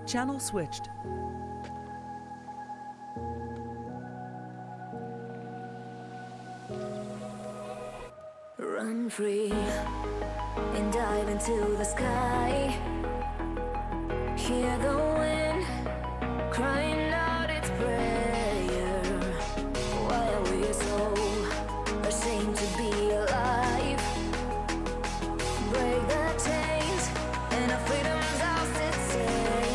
Channel switched. Run free and dive into the sky. Hear the wind crying out its prayer. Why are we so ashamed to be alive? Break the chains and our freedom's ours to take.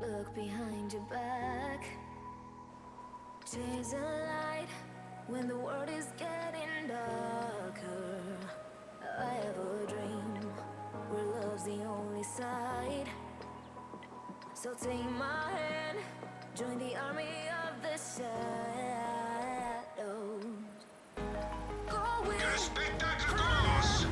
Look behind your back. Chase a light when the world is getting darker. I have a dream where love's the only side. So take my hand, join the army of the shadows. Que le spectacle commence!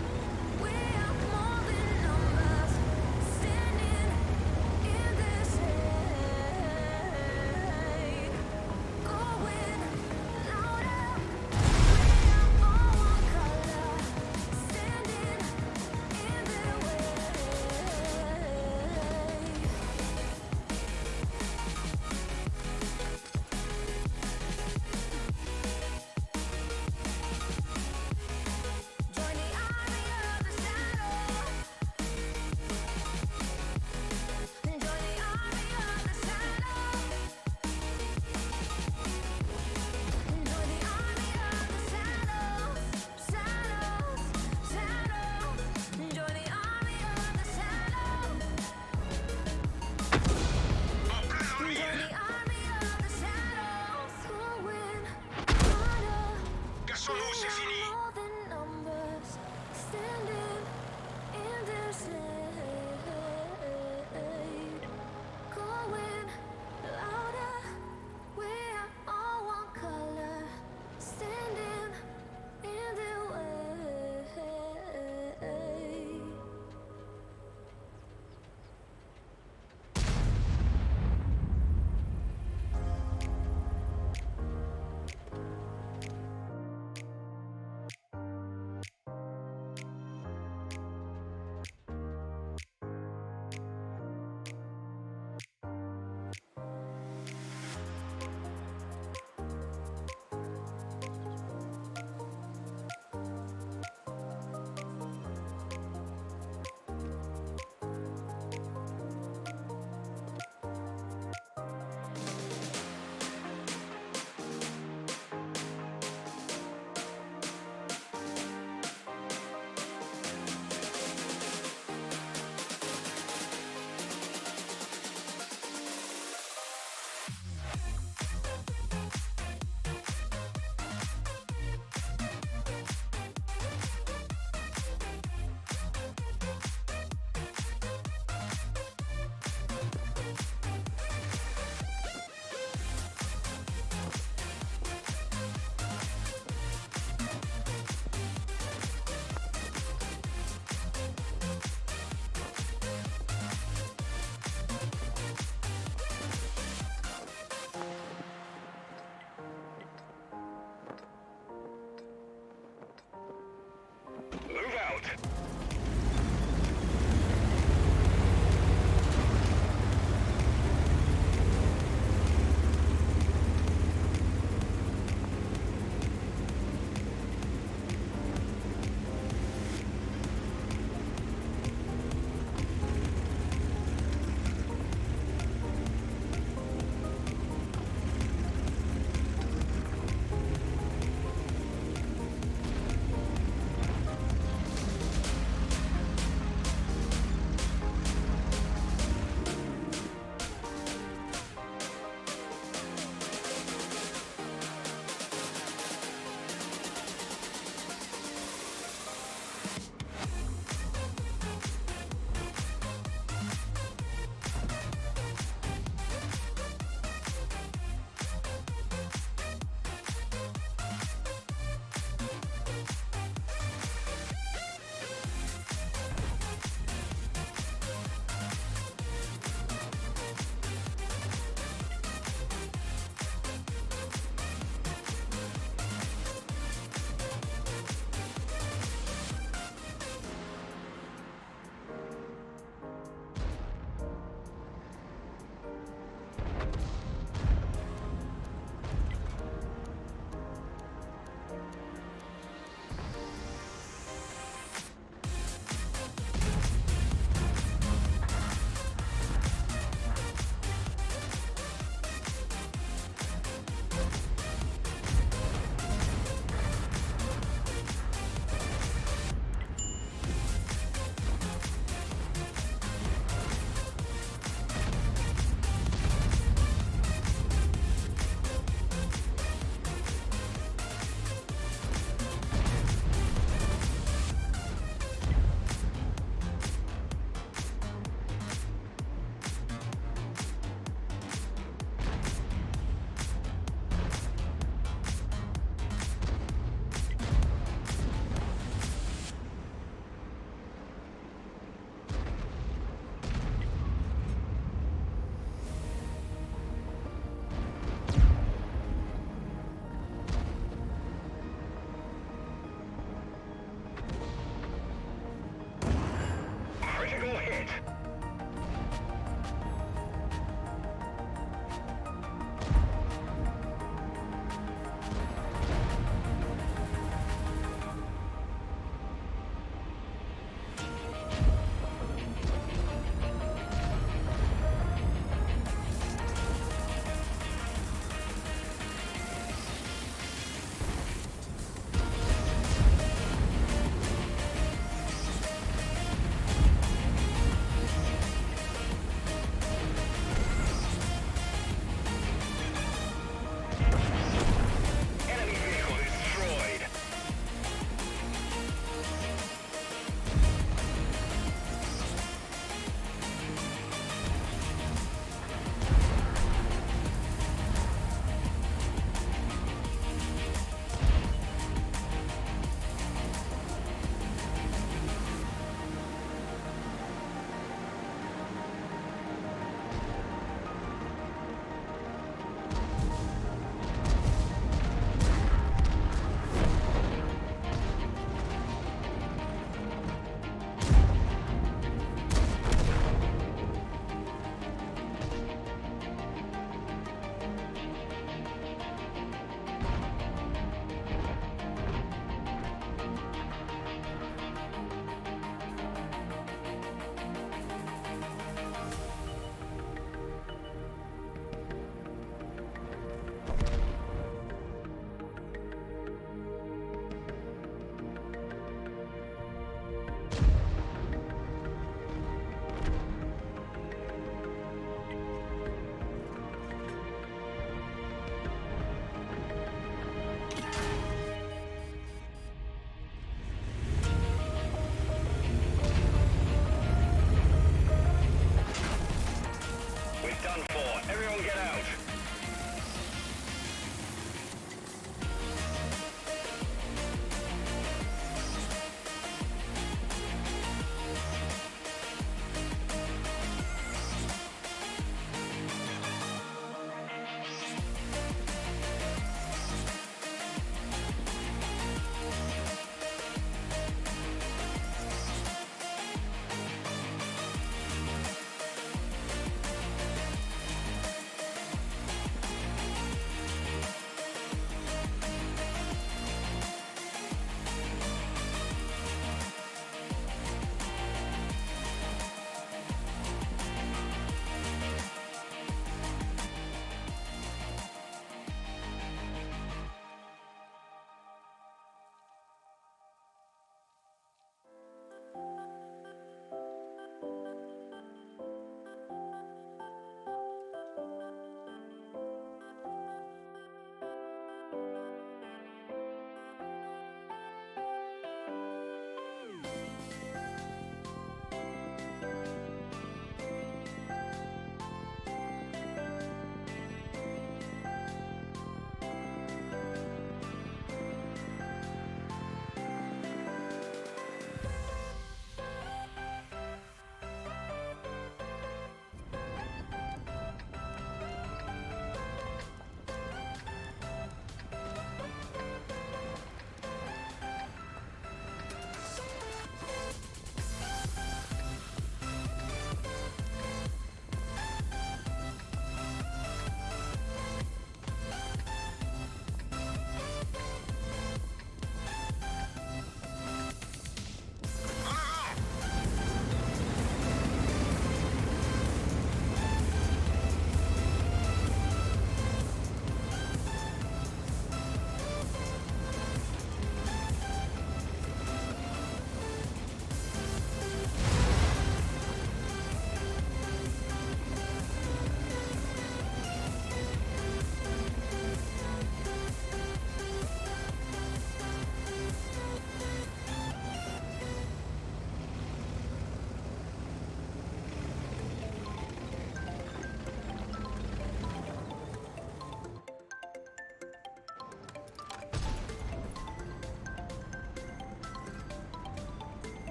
Cassons-nous, c'est fini!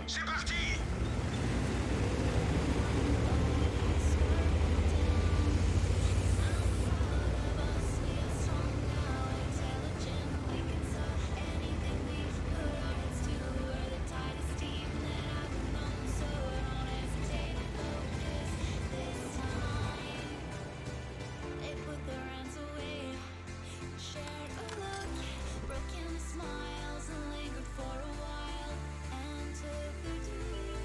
C'est parti! They put their hands away, shared a look, broken smiles, and lingered for a while, and took their deep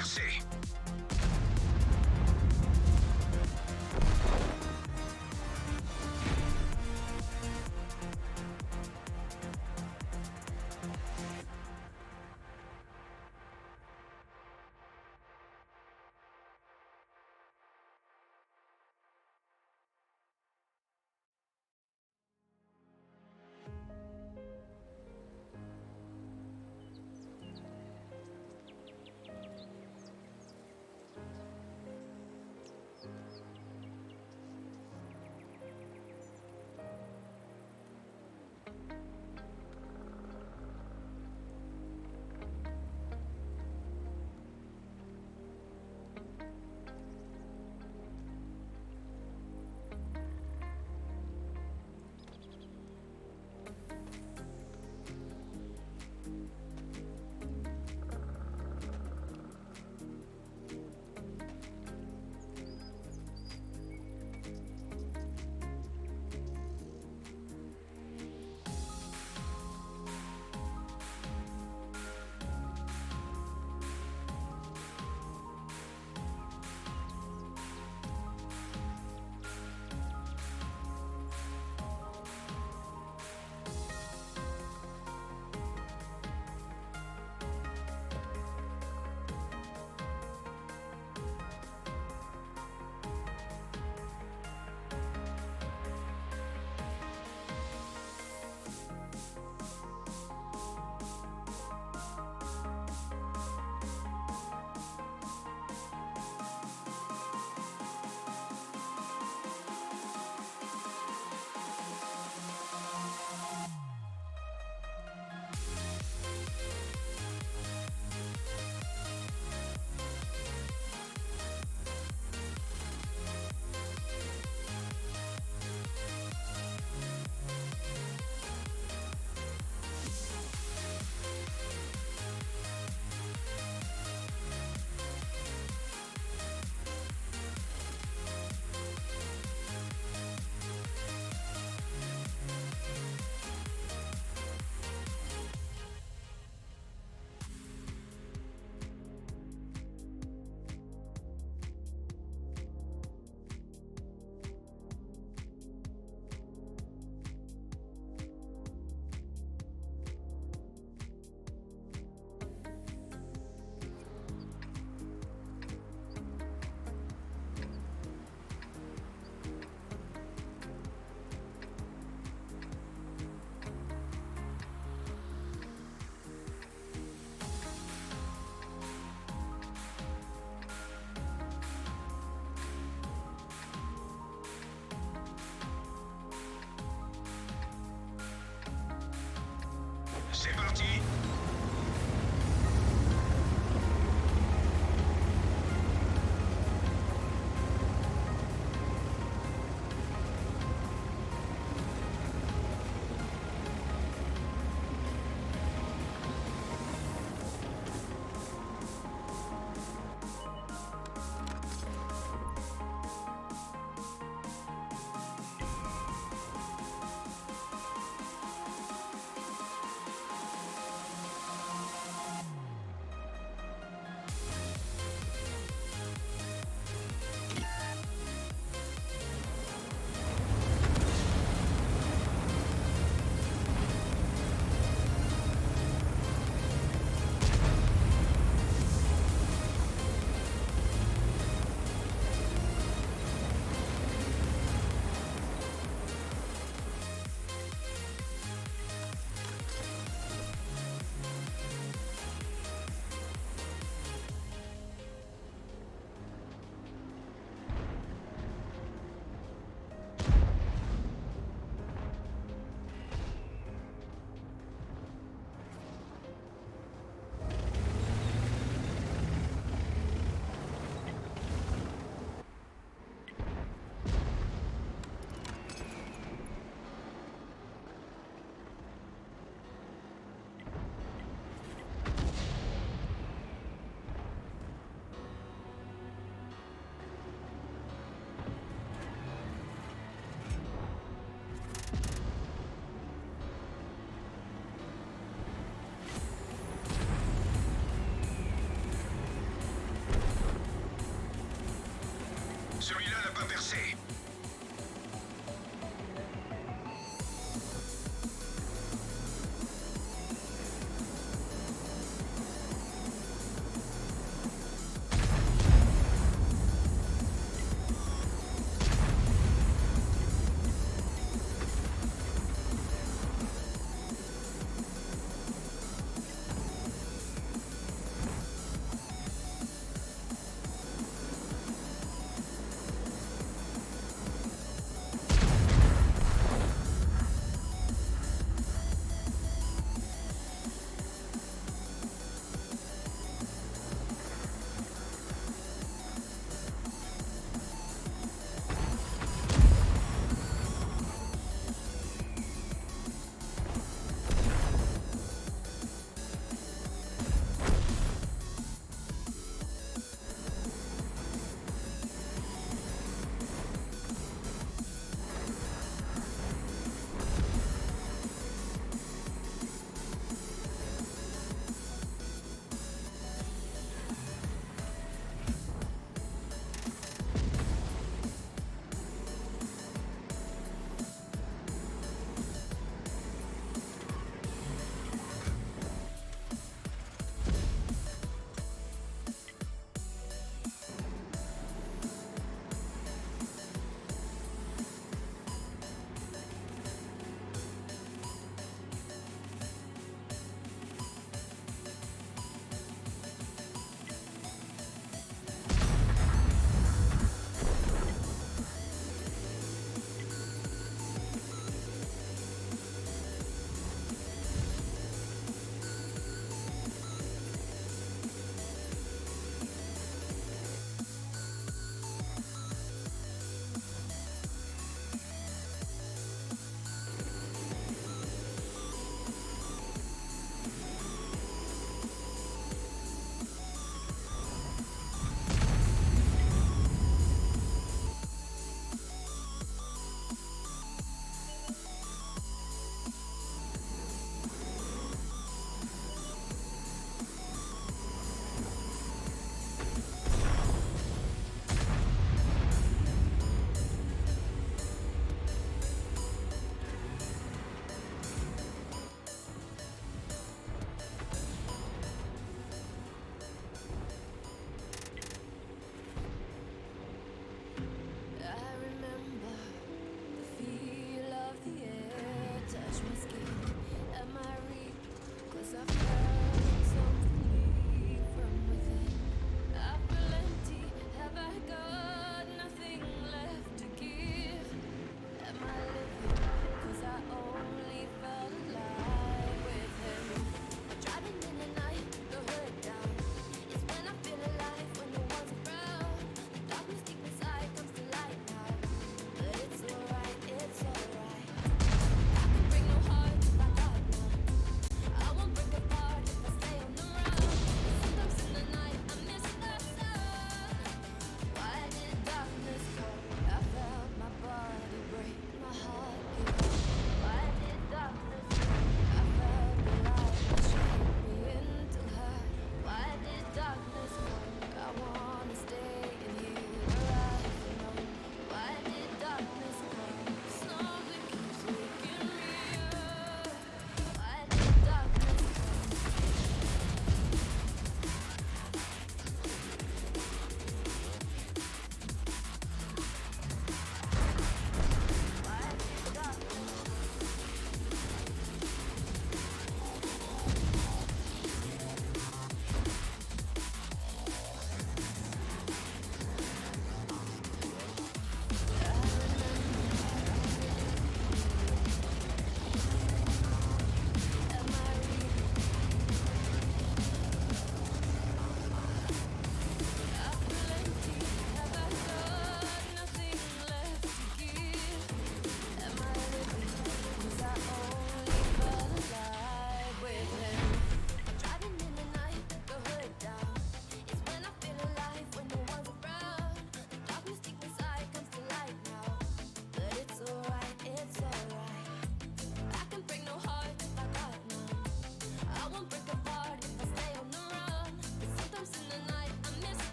Merci.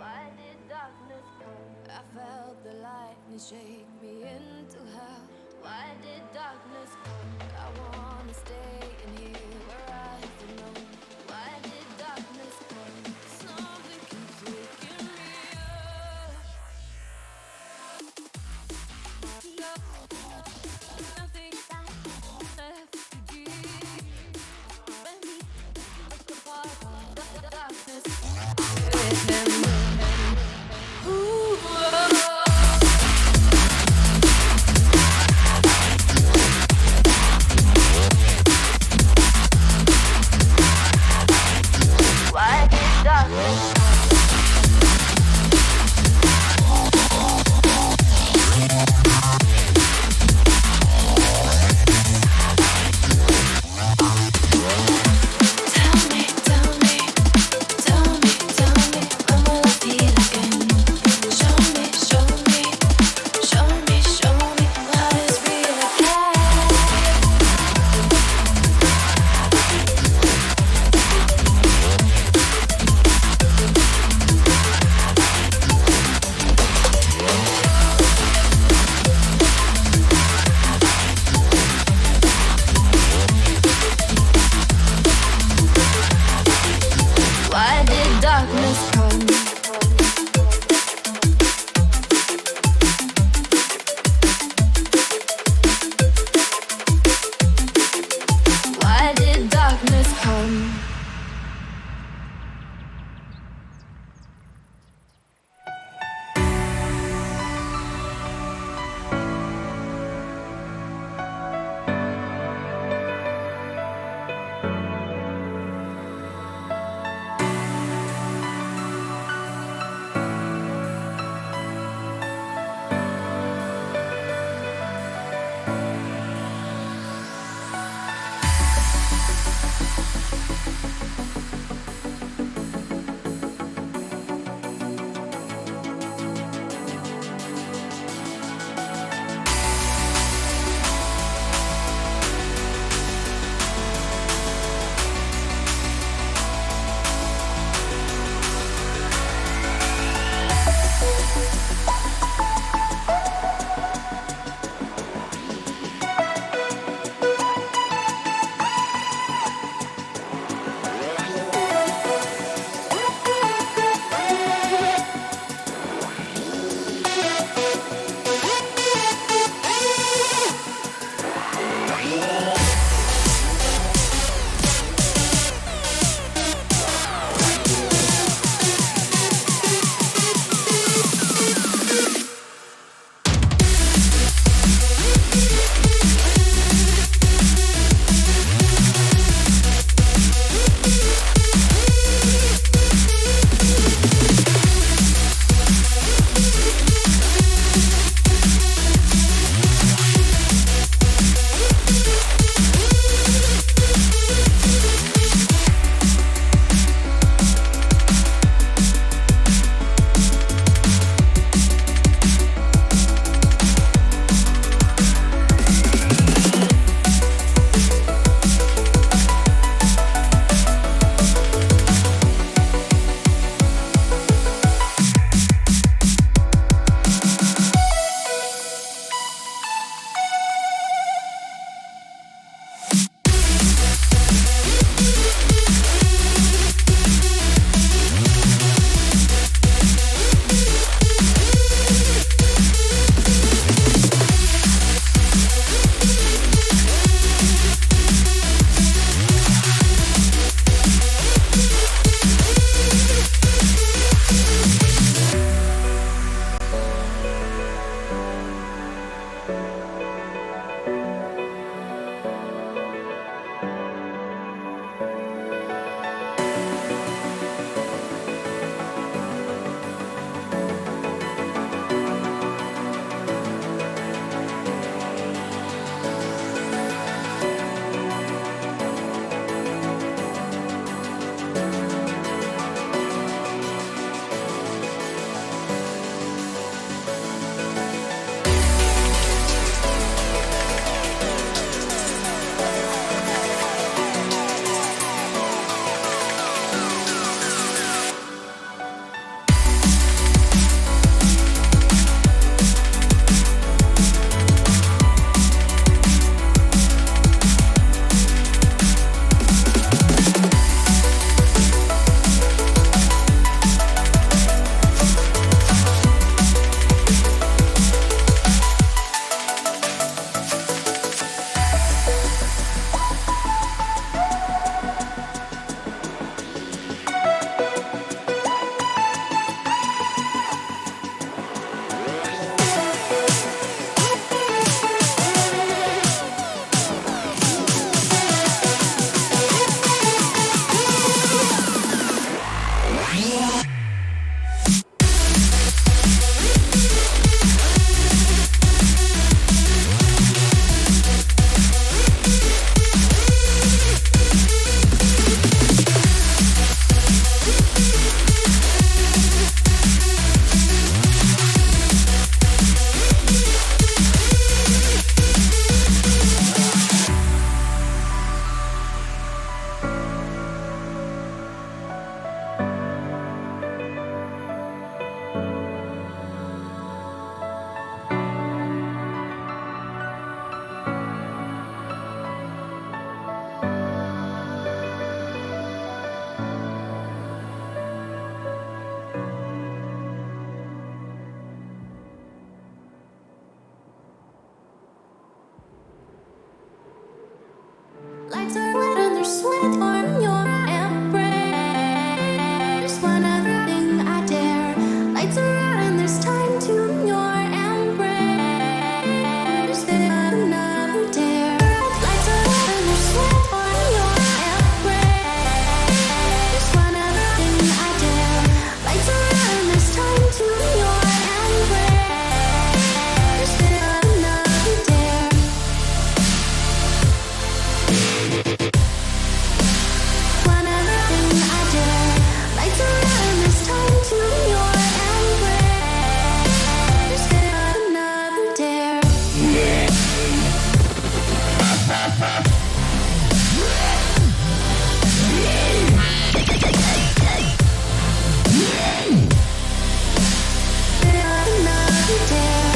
Why did darkness come? I felt the lightning shake me into hell. Why did darkness come? I wanna stay in here where I belong. Why did darkness come? Something keeps waking me up. Nothing left to give. When we look apart, darkness with him. Ooh, why did darkness come? Tell me, tell me, tell me, tell me, One other thing I dare, like to run this time to your embrace. Just get another dare. Another dare.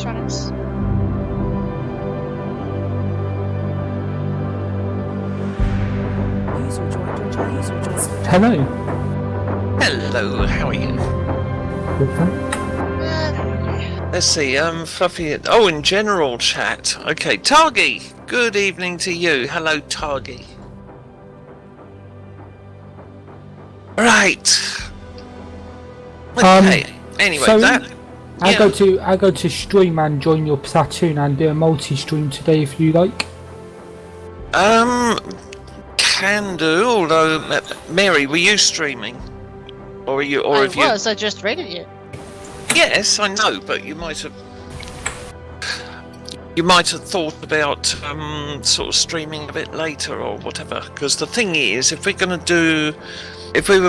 D-Tronics. Hello. Hello, how are you? Good, thanks. Let's see, Fluffy. Oh, in general chat. Okay, Targi. Good evening to you. Hello, Targi. Right. Okay. Anyway, so that. I Yeah. go to stream and join your platoon and do a multi-stream today if you like. Can do. Although, Mary, were you streaming, or are you, or I have you? was. I just rated you. Yes, I know, but you might have. You might have thought about sort of streaming a bit later or whatever. Because the thing is, if we were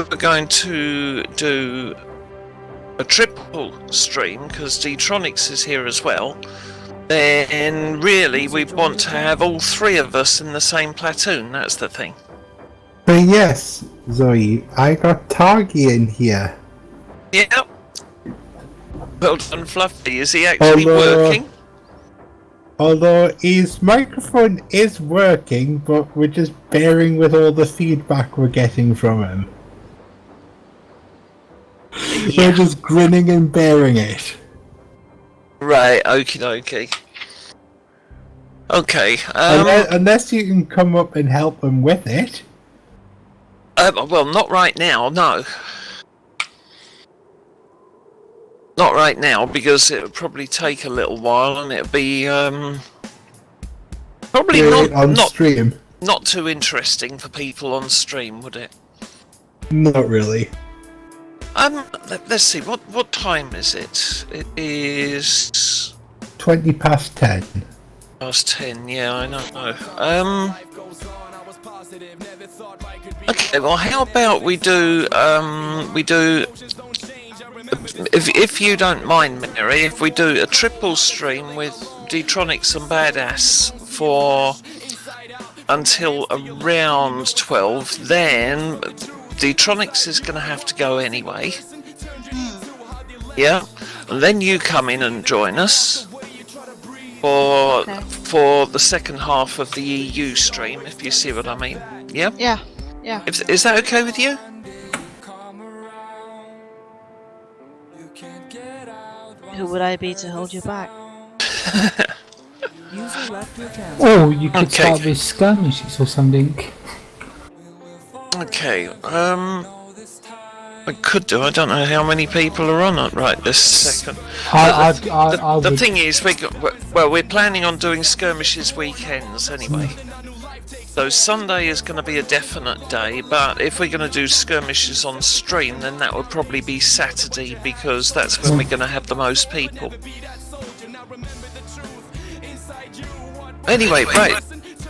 going to do a triple stream, because D-Tronics is here as well, then really we'd want to have all three of us in the same platoon. That's the thing. But yes, Zoe, I got Targi in here. Yeah. Well done, Fluffy. Is he actually working? Although his microphone is working, but we're just bearing with all the feedback we're getting from him. Yeah. We're just grinning and bearing it. Right, okie dokie. Okay, Unless you can come up and help him with it. well, not right now, no. Not right now, because it would probably take a little while, and it'll be, probably on stream. not too interesting for people on stream, would it? Not really. Let's see, what time is it? It is 20 past 10. past 10, yeah, I know. Okay, well, how about we do, if you don't mind, Mary, if we do a triple stream with D-Tronics and Badass for until around 12, then D-Tronics is going to have to go anyway. Yeah, and then you come in and join us for the second half of the EU stream, if you see what I mean. Yeah? Yeah. Is that okay with you? Who would I be to hold you back? Or you could Okay. start with skirmishes or something. Okay, I could do. I don't know how many people are on it right this second. I The would. thing is, we're planning on doing skirmishes weekends anyway. So Sunday is going to be a definite day, but if we're going to do skirmishes on stream, then that would probably be Saturday, because that's when we're going to have the most people. Anyway, right.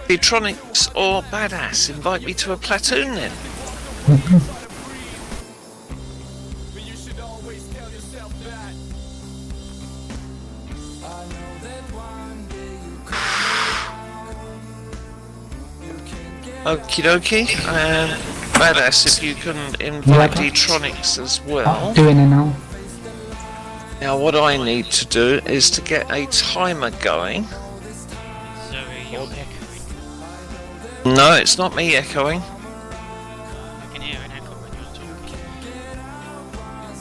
D-Tronics or Badass, invite me to a platoon then. Okie dokie. Badass, if you can invite Yeah. D-Tronics as well. Doing it now. Now what I need to do is to get a timer going. Zoe, you're echoing. No, it's not me echoing. I can hear an echo when you're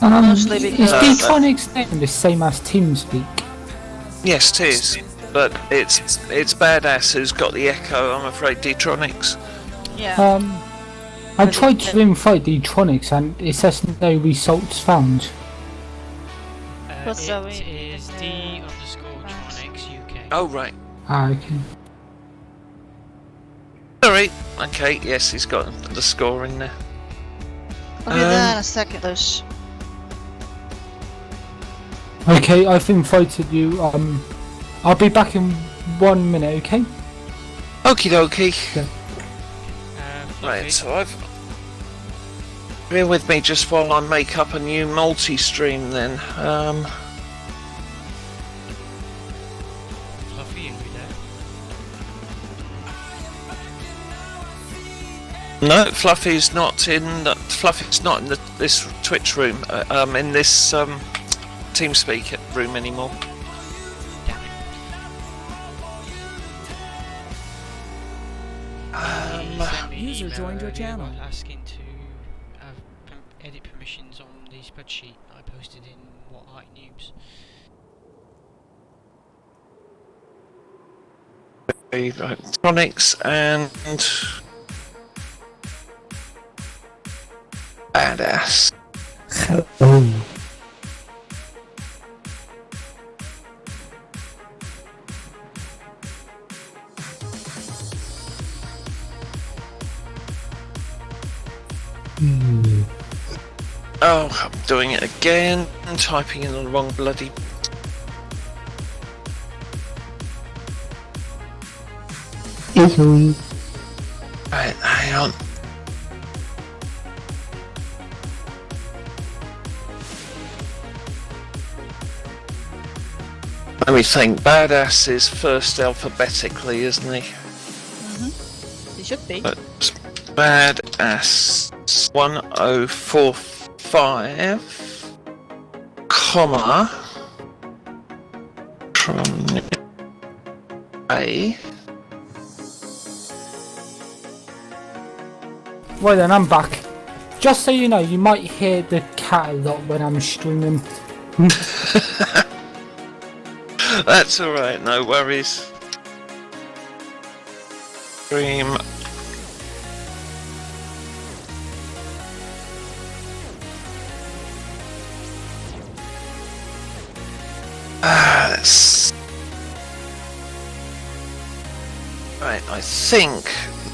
talking. Mostly Is because- D-Tronics name the same as TeamSpeak? Yes, it is. But it's Badass who's got the echo, I'm afraid, D-Tronics. Yeah. I tried to invite D-Tronics and it says no results found. What's Zoe? It is D_Tronics UK. Oh, right. Okay. Sorry. Okay, yes, he's got the score in there. I'll be there in a second, those. Okay, I've invited you. I'll be back in 1 minute, okay? Okie dokie. Fluffy, Right, so I've... Bear with me just while I make up a new multi-stream then. Fluffy, are you there? No, Fluffy's not in this Twitch room, in this TeamSpeak room anymore. email joined your earlier channel. asking to have edit permissions on the spreadsheet I posted in What Art Noobs. D-Tronics and Badass. Oh. Oh, I'm doing it again. I'm typing in the wrong bloody. Right, hang on. Let me think. Badass is first alphabetically, isn't he? It should be. But Badass 1045, comma, from A. Right then, I'm back. Just so you know, you might hear the cat a lot when I'm streaming. That's alright, no worries. Stream. Let's... Right, I think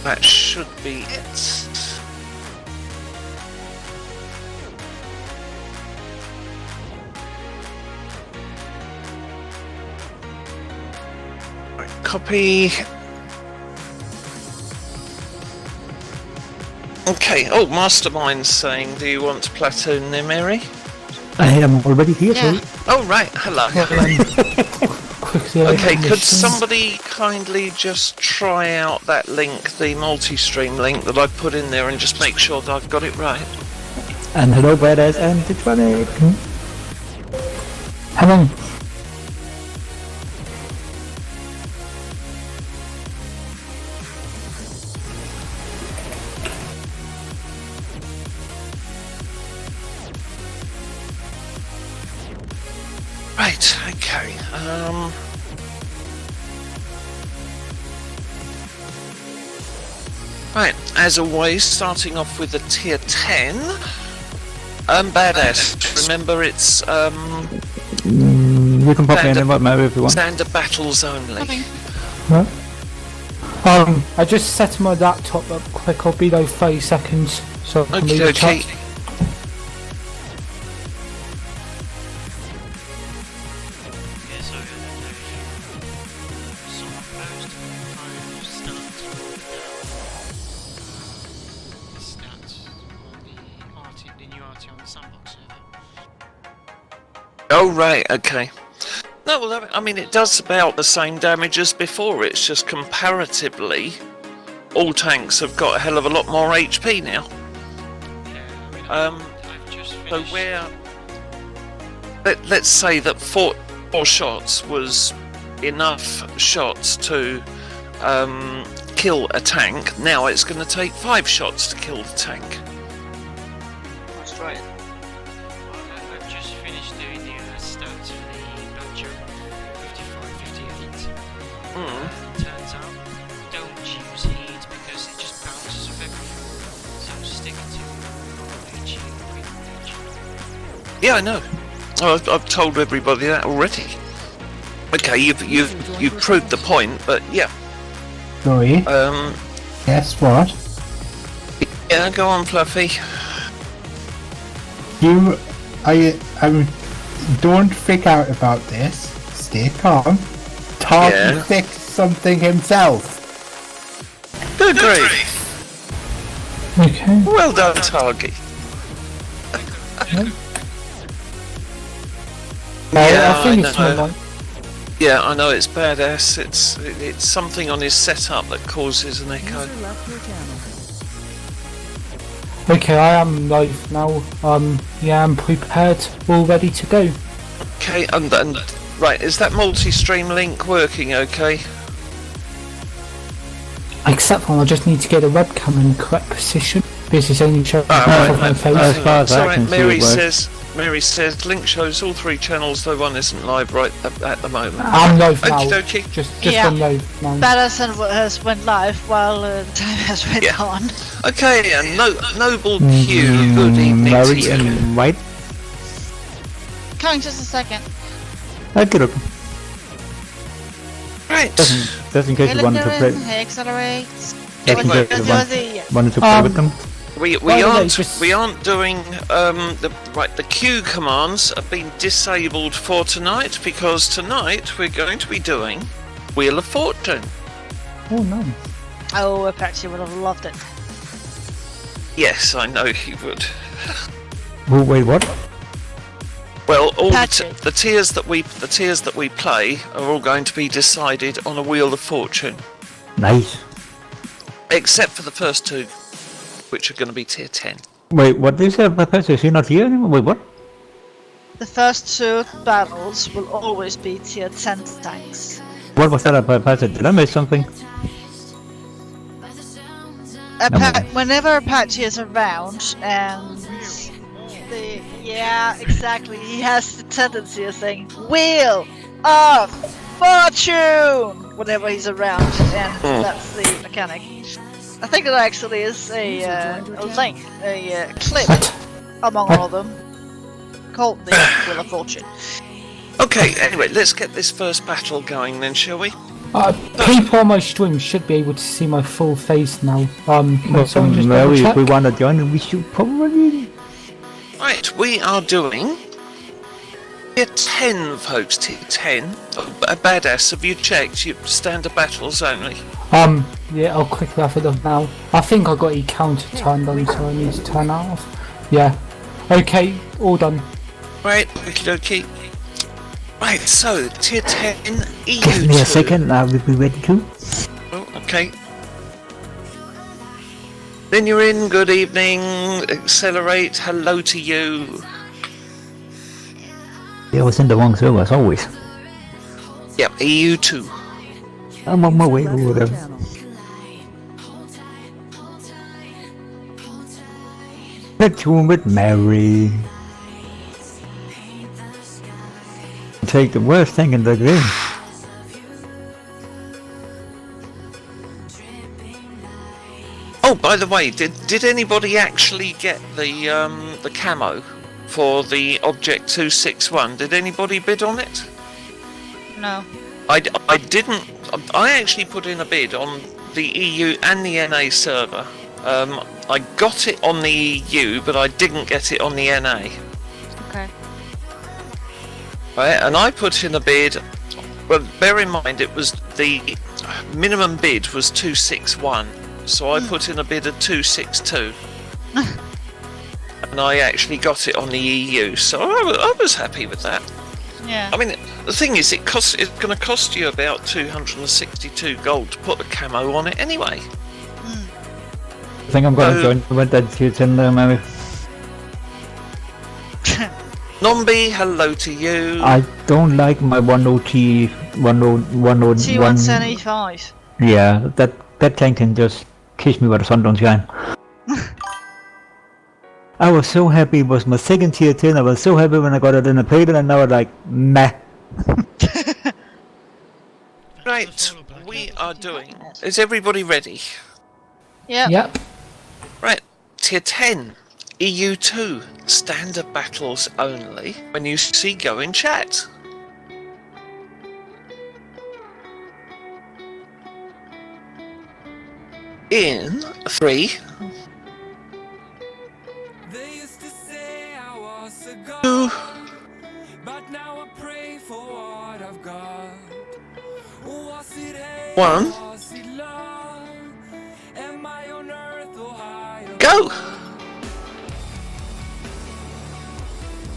that should be it. Right, copy. Okay, oh, Mastermind's saying, do you want to platoon near Mary? I am already here, Yeah. sorry. Oh, right, hello. Quickly Okay, open could this thing. somebody kindly just try out that link, the multi-stream link that I put in there, and just make sure that I've got it right? And hello, Badass and D-Tronics. Hello. Right, okay, Right, as always, starting off with a tier 10. Badass. Remember, it's, You can pop me in and map if you want. standard battles only. Coming. I just set my laptop up quick. I'll be there 30 seconds. So I can Okay, read the okay. chat. Yeah, so someone posed the stats on the new RT on the Sandbox server. Oh, right, okay. No, well, I mean, it does about the same damage as before. It's just comparatively, all tanks have got a hell of a lot more HP now. Yeah, I mean, I've just So finished. where... Let's say that four shots was enough shots to kill a tank. Now it's going to take 5 shots to kill the tank. That's right. I've just finished doing the stats for the Badger 55-58. Turns out, don't use heat because it just bounces off everything. So stick to HE with Yeah, I know. Oh, I've told everybody that already. Okay, you've proved the point, but yeah. Sorry. Guess what? Yeah, go on, Fluffy. Don't freak out about this. Stay calm. Tom Yeah. fixed something himself. Good grief. Okay. Well done, Targi. I think it's know. my light. Yeah, I know it's badass. It's something on his setup that causes an echo. User left your channel. Okay, I am live now. Yeah, I'm prepared, all ready to go. Okay, and right, is that multi-stream link working? Okay. Except when I just need to get the webcam in correct position because it's only showing Ah, half right, of my right. face. As far as I Sorry, can see, Mary it works. says. Mary says link shows all 3 channels, though one isn't live right at the moment. I'm live now. Okie dokie. Just Yeah. on live now. Patterson has went live while the time has went Yeah. on. Okay, and Noble Q, good evening to Mary you. and White. Coming just a second. Okay, look. Right. Just in case you wanted to play. Hey, accelerate. Just in Anyway, case you the wanted to play with them. We By the way, aren't just- we aren't doing the Q commands have been disabled for tonight because tonight we're going to be doing Wheel of Fortune. Oh, nice. Oh, Apache would have loved it. Yes, I know he would. Oh, wait, what? Well, all Patrick. the tiers that we play are all going to be decided on a Wheel of Fortune, Nice. except for the first 2, which are going to be tier 10. Wait, what did you say, Professor? Is he not here anymore? Wait, what? The first 2 battles will always be tier 10 tanks. What was that, Professor? Did I miss something? Whenever Apache is around and yeah, exactly, he has the tendency of saying Wheel of Fortune whenever he's around, and that's the mechanic. I think that actually is a link, a clip among all of them called the Wheel of Fortune. Okay, anyway, let's get this first battle going then, shall we? People on my stream should be able to see my full face now. Well, someone just Mary, double if we check? want to join, we should probably... Right, we are doing tier 10, folks, tier 10. Badass, have you checked? You standard battles only. Yeah, I'll quickly have a look now. I think I got e-counter turned on, so I need to turn that off. Yeah. Okay, all done. Right, okie dokie. Right, so, tier 10, EU2. Give me a second, I will be ready too. Oh, okay. Then you're in, good evening, accelerate, hello to you. Yeah, I was in the wrong server as always. Yep, EU2. I'm on my way over there. Let's tune with Mary. Take the worst thing in the game. Oh, by the way, did anybody actually get the camo for the Object 261? Did anybody bid on it? No. I didn't. I actually put in a bid on the EU and the NA server. I got it on the EU, but I didn't get it on the NA. Okay. Right, and I put in a bid. Well, bear in mind it was the minimum bid was 261, so I put in a bid of 262, and I actually got it on the EU. So I was happy with that. Yeah. I mean, the thing is, it's going to cost you about 262 gold to put the camo on it anyway. I think I'm gonna join with that shit in there, Mary. Nombi, hello to you. I don't like my 10T 101. T175. Yeah, that tank can just kiss me where the sun don't shine. I was so happy, it was my second tier 10, I was so happy when I got it in a payment, and now I'm like, meh. Right, we are doing. Is everybody ready? Yep. Yep. Right, tier 10, EU2, standard battles only. When you see, go in chat. In 3, 2, one, go!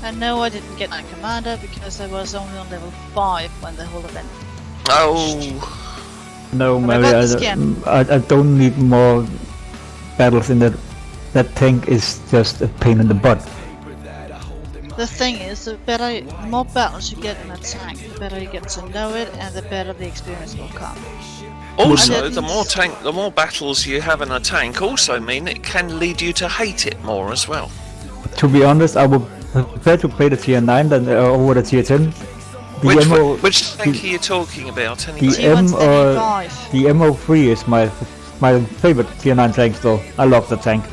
I know I didn't get my commander because I was only on level 5 when the whole event. Oh, No, But I Mary, got the skin. I don't need more battles in that. That tank is just a pain in the butt. The thing is, the more battles you get in a tank, the better you get to know it, and the better the experience will come. Also, And the more battles you have in a tank also mean it can lead you to hate it more as well. To be honest, I would prefer to play the tier 9 than over the tier 10. Which tank are you talking about anyway? The the MO3 is my favorite tier 9 tank though. I love the tank.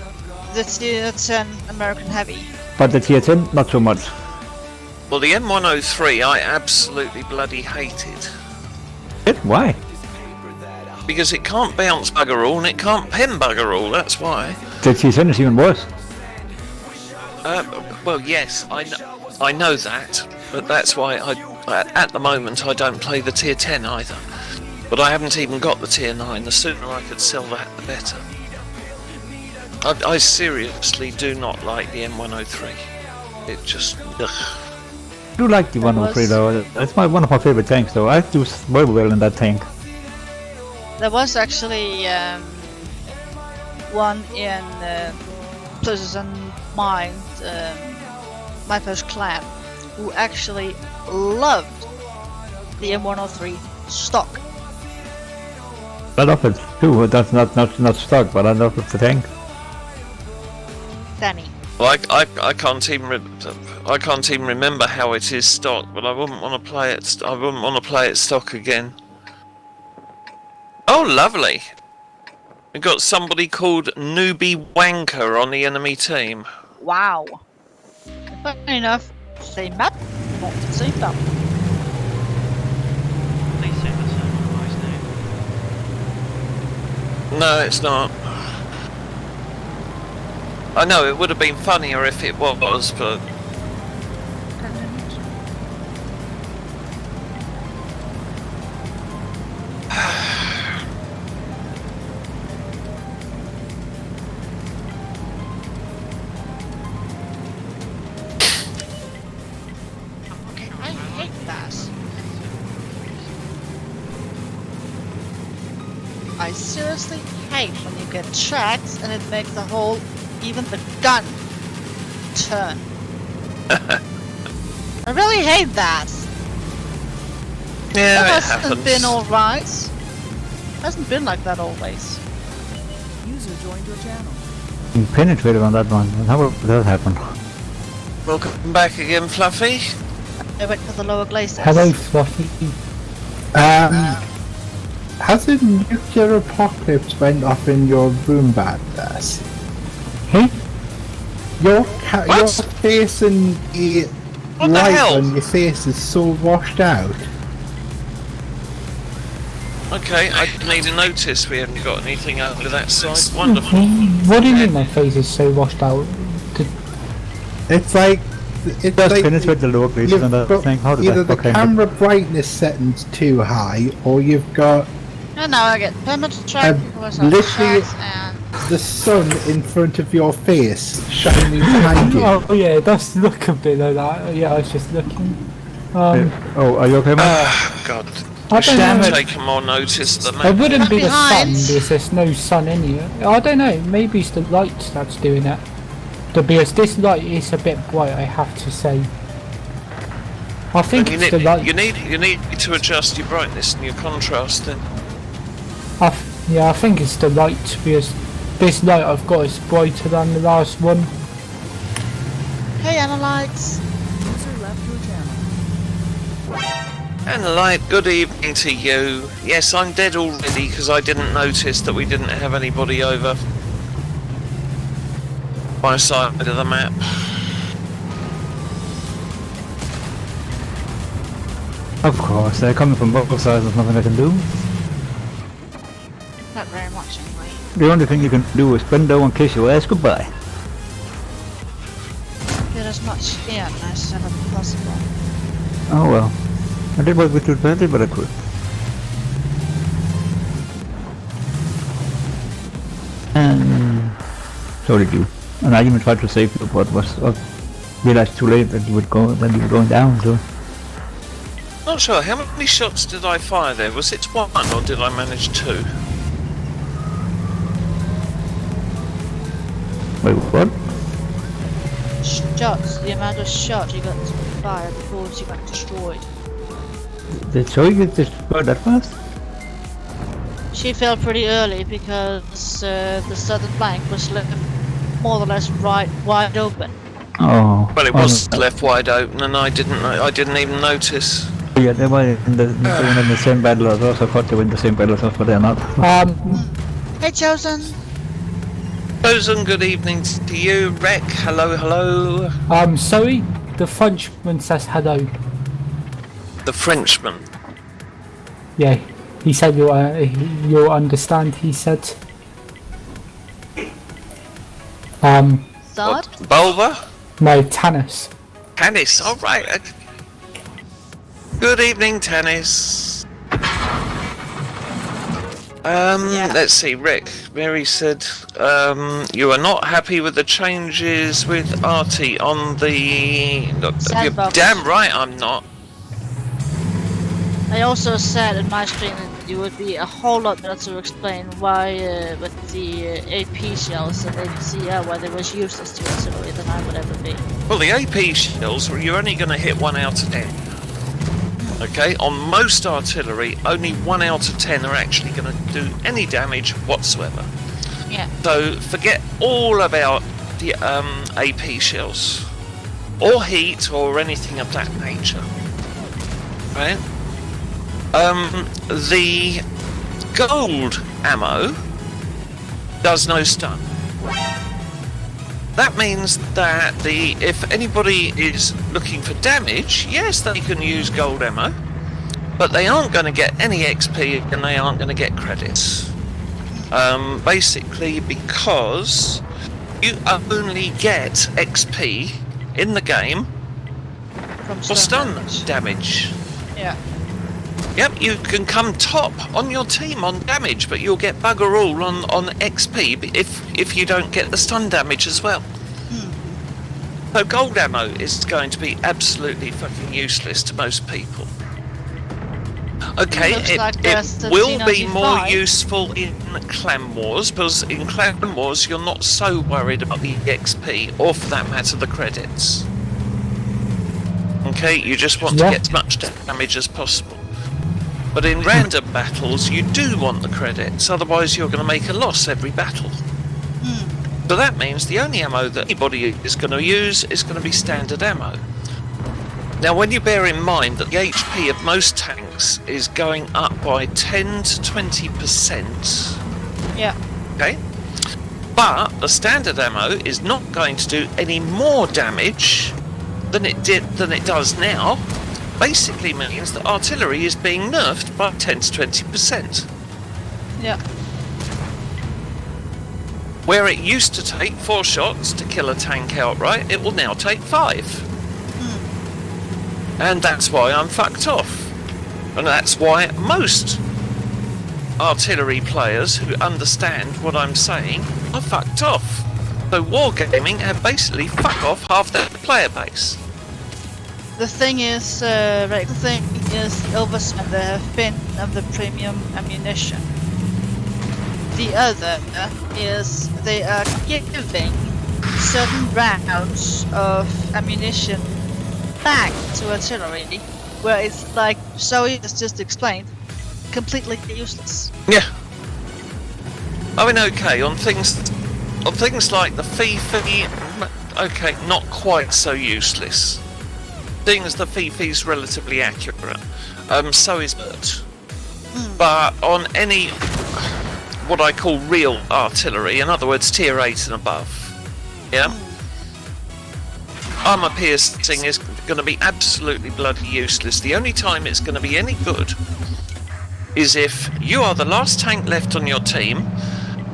The tier 10 American Heavy. But the tier 10, not so much. Well, the M103 I absolutely bloody hated. Why? Because it can't bounce bugger all and it can't pen bugger all, that's why. The tier 10 is even worse. Well, yes, I know that, but that's why at the moment I don't play the tier 10 either. But I haven't even got the tier 9. The sooner I could sell that, the better. I seriously do not like the M103. It just... ugh. I do like the 103 though. That's one of my favorite tanks though. I do very well in that tank. There was actually one in Places and Mind, my first clan, who actually loved the M103 stock. I love it too. That's not stock, but I love the tank. Danny. Well, I can't even remember how it is stock, but I wouldn't want to play it. I wouldn't want to play it stock again. Oh, lovely! We've got somebody called Newbie Wanker on the enemy team. Wow. Funny enough, same map, not the same map. They said that's a nice name. No, it's not. I know it would have been funnier if it was, but I hate that. I seriously hate when you get tracked and it makes the whole, even the gun, turn. I really hate that. yeah, That it hasn't happens. been alright. Hasn't been like that always. You penetrated on that one. How would that happen? Welcome back again, Fluffy. I went for the lower glaciers. Hello, Fluffy. Has a nuclear apocalypse went off in your room back there? Hey? Your What? face and the What the light hell? on your face is so washed out. Okay, I didn't even notice we haven't got anything over that side. Wonderful. What do you mean my face is so washed out? It's like Just like penetrate the lower glaciers you've on that got thing. How did either that the okay? camera brightness setting's too high, or you've got And now I get permanent track, literally- and the sun in front of your face shining behind you. Oh yeah, it does look a bit like that. Yeah, I was just looking. Oh, are you okay, man? Ah, God. I Should don't have know. taken more notice of the It map. wouldn't be the sun Behind. because there's no sun anywhere. I don't know. Maybe it's the light that's doing that. Because this light is a bit bright, I have to say. I think You it's the light. you need to adjust your brightness and your contrast then. Yeah, I think it's the light because this light I've got is brighter than the last one. hey Analytes. Analyte, good evening to you. Yes, I'm dead already because I didn't notice that we didn't have anybody over my side of the map. Of course, they're coming from both sides. There's nothing I can do. Not very much anyway. The only thing you can do is bend down and kiss your ass goodbye. Get as much in as ever possible. Oh well. I did what we could badly, but I could. And so did you. And I even tried to save you, but I realized too late that you were going down. So Not sure, how many shots did I fire there? Was it one or did I manage two? wait, what? shots, the amount of shots you got fired before she got destroyed. Did Zoe get destroyed that fast? She fell pretty early because the southern flank was left more or less wide open. Oh. Well, it was left wide open, and I didn't even notice. Yeah, they were in the same battle. I also thought they were in the same battle, but they're not. Hey, Chosen. Chosen, good evening to you. Rec, hello. Zoe, the Frenchman says hello. The Frenchman. Yeah, he said you'll understand. He said. Third? Bulba? No, Tannis. Tennis, alright. Good evening, Tennis. Let's see, Rick. Mary said, you are not happy with the changes with RT on the... Sandbox. Damn right I'm not. I also said in my stream that it would be a whole lot better to explain why with the AP shells and APCL why they was useless to artillery than I would ever be. Well, the AP shells, you're only going to hit 1 out of 10. Okay, on most artillery, only 1 out of 10 are actually going to do any damage whatsoever. Yeah. So forget all about the AP shells, or heat, or anything of that nature. Right? The gold ammo does no stun. That means that if anybody is looking for damage, yes, they can use gold ammo, but they aren't going to get any XP and they aren't going to get credits. Basically because you only get XP in the game From for stun damage. Yeah. Yep, you can come top on your team on damage, but you'll get bugger all on XP if you don't get the stun damage as well. So gold ammo is going to be absolutely fucking useless to most people. Okay, it will be more useful in Clan Wars, because in Clan Wars you're not so worried about the XP, or for that matter the credits. Okay, you just want to get as much damage as possible. But in random battles, you do want the credits, otherwise you're going to make a loss every battle. So that means the only ammo that anybody is going to use is going to be standard ammo. Now when you bear in mind that the HP of most tanks is going up by 10 to 20%. Yeah. Okay? But the standard ammo is not going to do any more damage than it does now. Basically means that artillery is being nerfed by 10 to 20%. Yeah. Where it used to take 4 shots to kill a tank outright, it will now take 5. And that's why I'm fucked off. And that's why most artillery players who understand what I'm saying are fucked off. So Wargaming have basically fucked off half their player base. The thing is, overspend the fin of the premium ammunition. The other is they are giving certain rounds of ammunition back to artillery, where it's like Zoe has just explained, completely useless. Yeah. I mean, okay, on things like the Fifi, okay, not quite so useless. Seeing as the Fifi's relatively accurate, so is Bert. But on any what I call real artillery, in other words, tier 8 and above, yeah, armor piercing is going to be absolutely bloody useless. The only time it's going to be any good is if you are the last tank left on your team,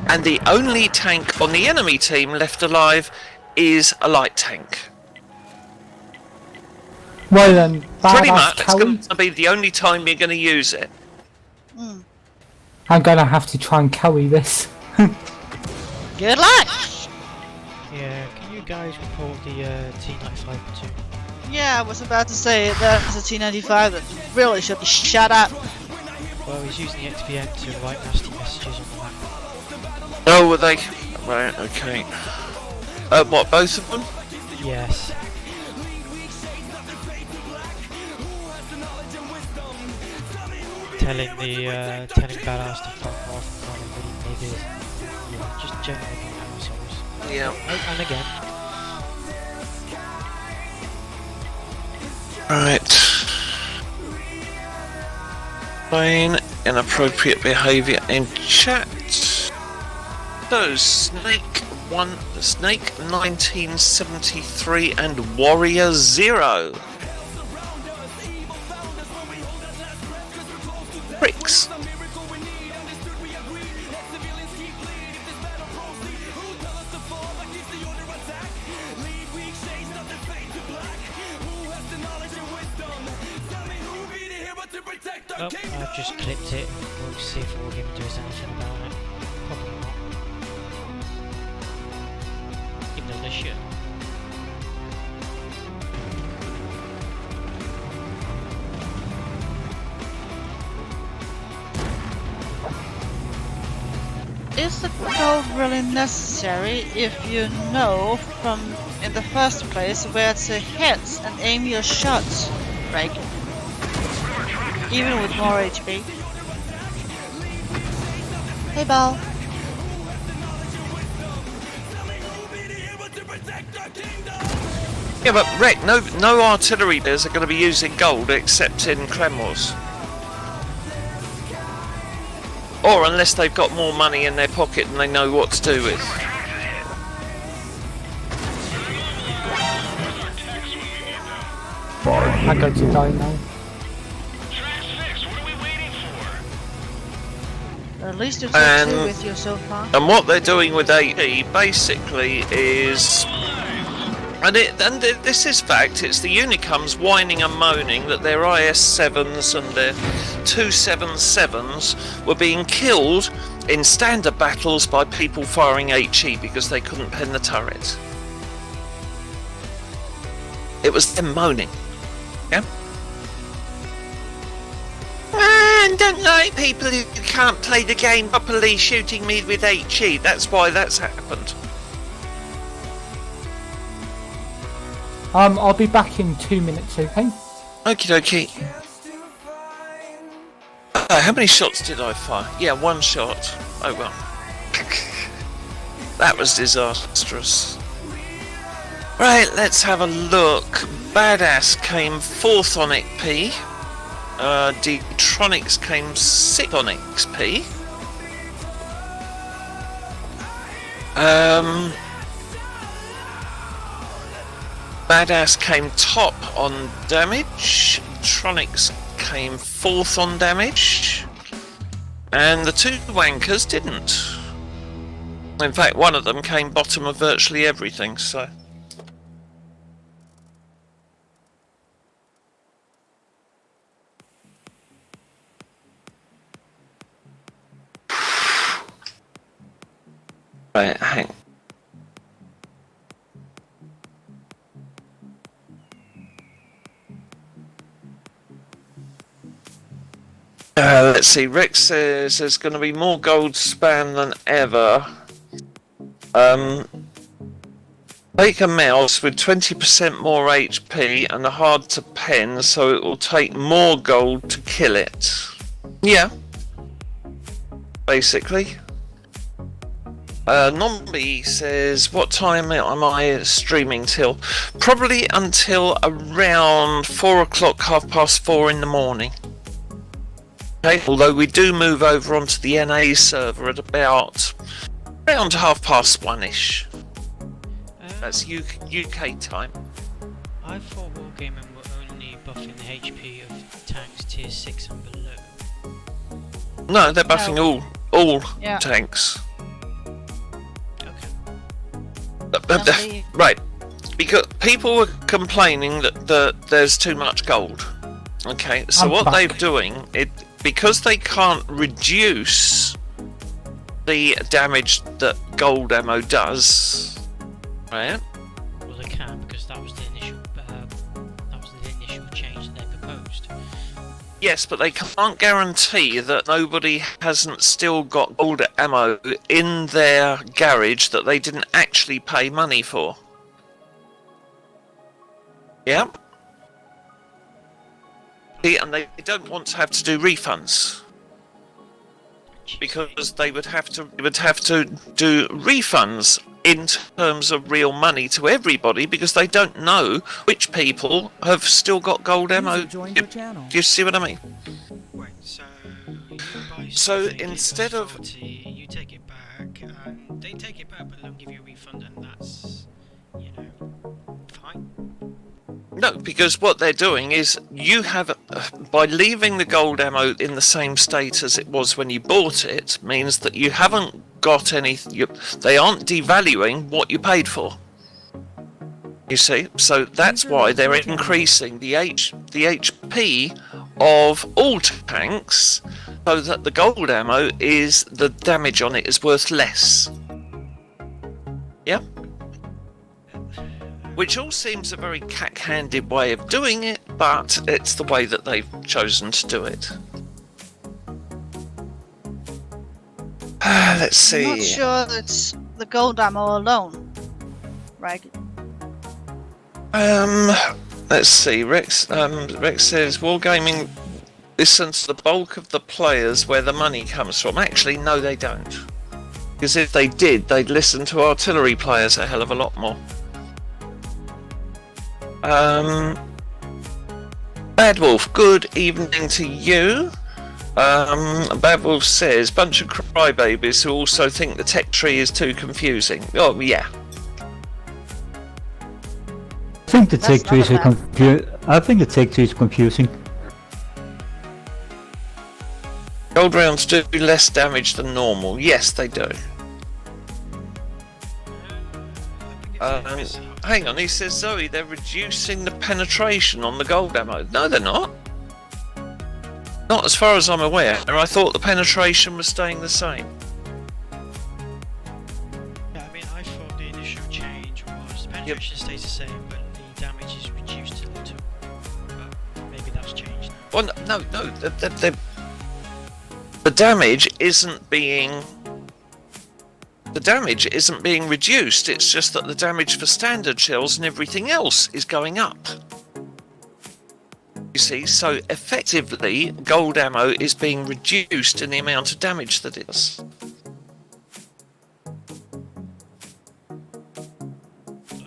and the only tank on the enemy team left alive is a light tank. Well then, Pretty badass much, it's Cowie, going to be the only time you're going to use it. I'm gonna have to try and Cowie this. Good luck! Yeah, can you guys report the T95 too? Yeah, I was about to say that is a T95 that really should be shut up. Well, he's using the XPM to write nasty messages on the map. Oh, were they? Right, okay. What, both of them? Yes. Telling badass to fuck off and calling really niggas. Yeah, just generally assholes. Yeah. And again. Right. Plain inappropriate behaviour in chat. So Snake 1973 and Warrior Zero. Pricks. Oh, I've just clipped it. We'll see if Wargame does anything about it. Probably not. Even though they should. Is the gold really necessary if you know from in the first place where to hit and aim your shots, Greg? Even with more HP. Hey, Bal. Yeah, but Rick, no artillery bears are going to be using gold except in Clan Wars. Or unless they've got more money in their pocket and they know what to do with. I got to die now. At least you've got two with you so far. And what they're doing with AT basically is, this is fact, it's the Unicums whining and moaning that their IS-7s and their 277s were being killed in standard battles by people firing HE because they couldn't pen the turret. It was them moaning. Yeah? I don't like people who can't play the game properly shooting me with HE. That's why that's happened. I'll be back in 2 minutes, okay? Okie dokie. How many shots did I fire? Yeah, one shot. Oh well. That was disastrous. Right, let's have a look. Badass came 4th on XP. D-Tronics came 6th on XP. Badass came top on damage. Tronics came 4th on damage. And the two wankers didn't. In fact, one of them came bottom of virtually everything, so... Right, hang. Let's see, Rick says there's going to be more gold spam than ever. Take a mouse with 20% more HP and a hard to pen, so it will take more gold to kill it. Yeah. Basically. Nombi says, what time am I streaming till? Probably until around 4 o'clock, 4:30 in the morning. Okay, although we do move over onto the NA server at about around 1:30ish. That's UK time. I thought Wargaming were only buffing the HP of tanks tier 6 and below. No, they're buffing all Yeah. tanks. Okay. Right, because people were complaining that there's too much gold. Okay, so what they're doing, because they can't reduce the damage that gold ammo does, right? Well, they can, because that was the initial change that they proposed. Yes, but they can't guarantee that nobody hasn't still got gold ammo in their garage that they didn't actually pay money for. Yeah. See, and they don't want to have to do refunds because they would have to do refunds in terms of real money to everybody because they don't know which people have still got gold ammo. You see what I mean? Wait, so you buy So something, it instead goes of- faulty, you take it back, and they take it back, but they don't give you a refund, and that's, you know, fine. No, because what they're doing is you have, by leaving the gold ammo in the same state as it was when you bought it, means that you haven't got any. They aren't devaluing what you paid for. You see, so that's why they're increasing the HP of all tanks, so that the gold ammo is the damage on it is worth less. Yeah. Which all seems a very cack-handed way of doing it, but it's the way that they've chosen to do it. Let's see. I'm not sure it's the gold ammo alone, right? Let's see. Rex says Wargaming listens to the bulk of the players where the money comes from. Actually, no, they don't. Because if they did, they'd listen to artillery players a hell of a lot more. Bad Wolf, good evening to you. Bad Wolf says, bunch of crybabies who also think the tech tree is too confusing. Oh, yeah. I think the That's tech tree not is a bad- I think the tech tree is confusing. Gold rounds do less damage than normal. Yes, they do. Hang on, he says, Zoe, they're reducing the penetration on the gold ammo. No, they're not. Not as far as I'm aware. I thought the penetration was staying the same. Yeah, I mean, I thought the initial change was the penetration stays the same, but the damage is reduced a little. But maybe that's changed now. Well, no, the damage isn't being... The damage isn't being reduced, it's just that the damage for standard shells and everything else is going up. You see, so effectively, gold ammo is being reduced in the amount of damage that it does.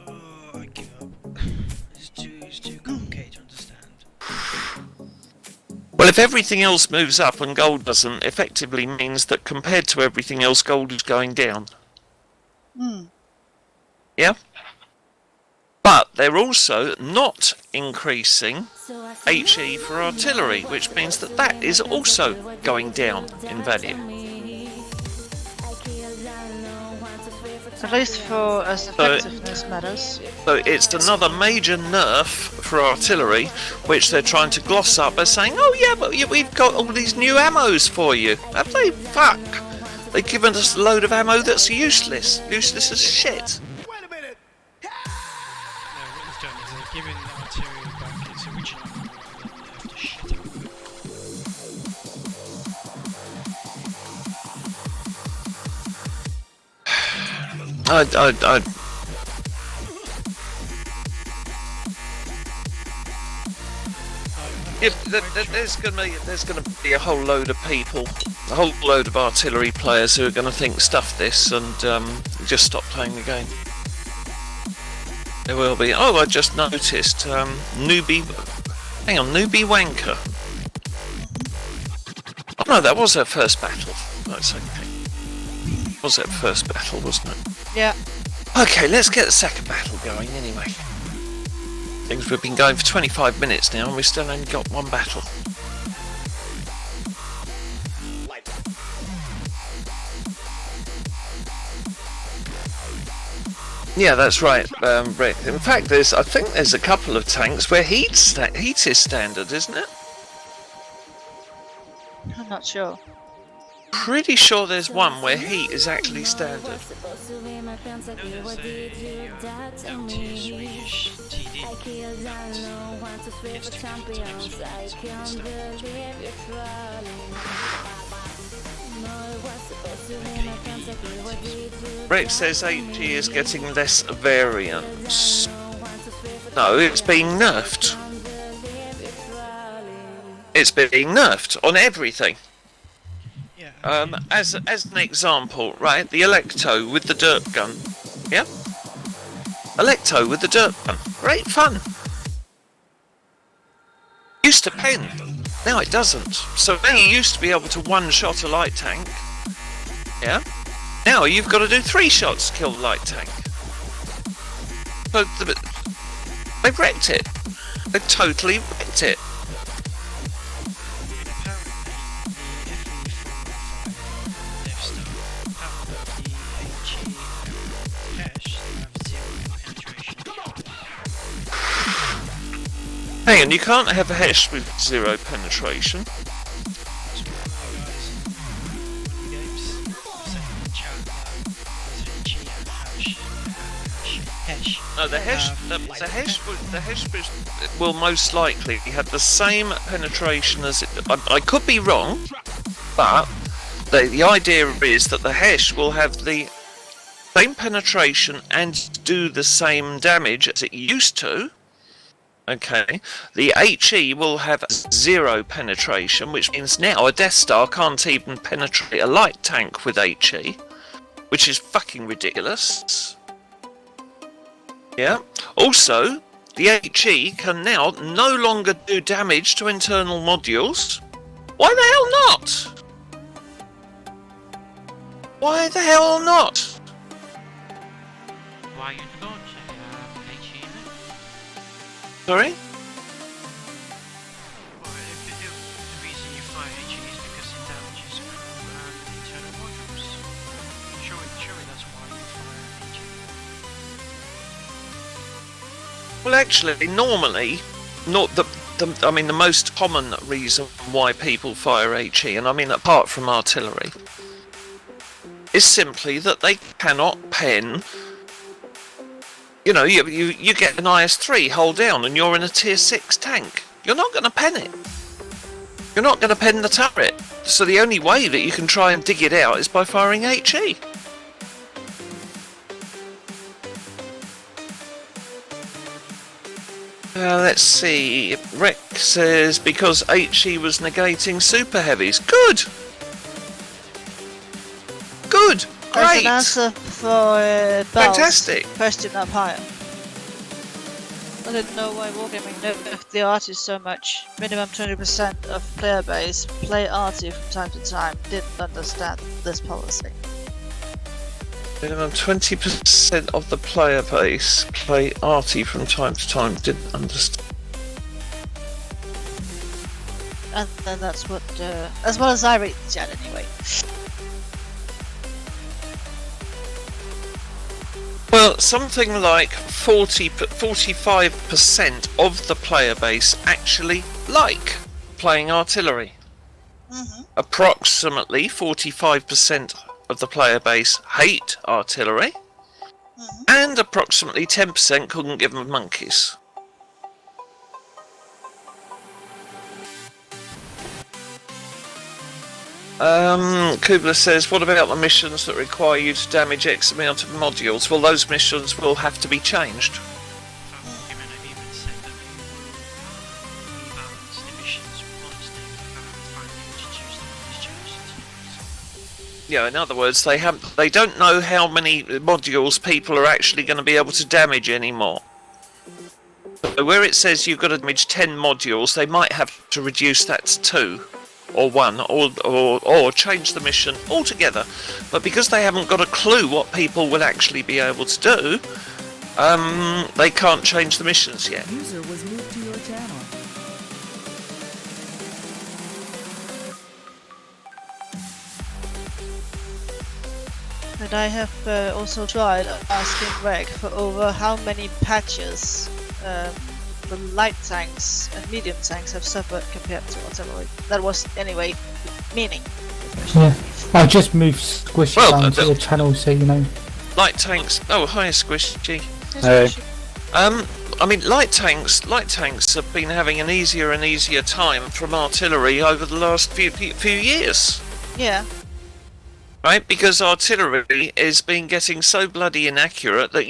Oh, I give up. It's too complicated to understand. Well, if everything else moves up and gold doesn't, effectively means that compared to everything else, gold is going down. Yeah? But they're also not increasing HE for artillery, which means that that is also going down in value. At least for as effectiveness matters. So it's another major nerf for artillery, which they're trying to gloss up by saying, oh yeah, but we've got all these new ammos for you. Have they? Fuck! They've given us a load of ammo that's useless. Useless as shit. No, what they've done is they've given the artillery back its original ammo and then nerfed the shit out of it. There's gonna be a whole load of people, a whole load of artillery players who are gonna think stuff this and just stop playing the game. There will be. Oh, I just noticed newbie. Hang on, newbie wanker. Oh no, that was her first battle. That's okay. Was that first battle, wasn't it? Yeah. Okay, let's get the second battle going anyway. Things we've been going for 25 minutes now and we still only got one battle. Yeah, that's right, Rick. In fact, I think there's a couple of tanks where heat is standard, isn't it? I'm not sure. Pretty sure there's one where heat is actually standard. No, there's a Tues Swedish TD that gets to times Rick says HE is getting less variance. No, it's being nerfed. It's being nerfed on everything. Yeah. As an example, right? The Electo with the dirt gun. Yeah? Electo with the dirt gun. Great fun. Used to pen. Now it doesn't. So now you used to be able to one-shot a light tank. Yeah? Now you've got to do 3 shots to kill the light tank. So they've wrecked it. They've totally wrecked it. Hang on, you can't have a hash with 0 penetration. No, the hash will most likely have the same penetration as it. I could be wrong, but the idea is that the hash will have the same penetration and do the same damage as it used to. Okay, the HE will have 0 penetration, which means now a Death Star can't even penetrate a light tank with HE, which is fucking ridiculous. Yeah. Also, the HE can now no longer do damage to internal modules. Why the hell not? Why the hell not? Why you don't HE in it? Sorry? Well, the reason you fire HE is because it damages internal modules. Surely that's why you fire HE. Well, actually, normally, the most common reason why people fire HE, and I mean apart from artillery, is simply that they cannot pen. You know, you get an IS-3 hull down and you're in a tier 6 tank. You're not going to pen it. You're not going to pen the turret. So the only way that you can try and dig it out is by firing HE. Let's see. Rex says because HE was negating super heavies. Good. Good. That's Great. an answer for Fantastic. question up higher. I didn't know why Wargaming nerfed the artist so much. Minimum 20% of player base play arty from time to time. Didn't understand this policy. Minimum 20% of the player base play arty from time to time. Didn't understand. And then that's what, as well as I read the chat anyway. Well, something like 45% of the player base actually like playing artillery. Approximately 45% of the player base hate artillery. And approximately 10% couldn't give them monkeys. Kubler says, what about the missions that require you to damage X amount of modules? Well, those missions will have to be changed. Yeah, in other words, they don't know how many modules people are actually going to be able to damage anymore. So where it says you've got to damage 10 modules, they might have to reduce that to 2. Or 1, or change the mission altogether. But because they haven't got a clue what people will actually be able to do, they can't change the missions yet. User was moved to your channel. And I have also tried asking Reg for over how many patches the light tanks and medium tanks have suffered compared to artillery. That was, anyway, meaning. Yeah, I just moved Squishy down to the channel so you know. Light tanks. Oh, hi, Squishy. Hey. I mean, light tanks have been having an easier and easier time from artillery over the last few years. Yeah. Right, because artillery is getting so bloody inaccurate that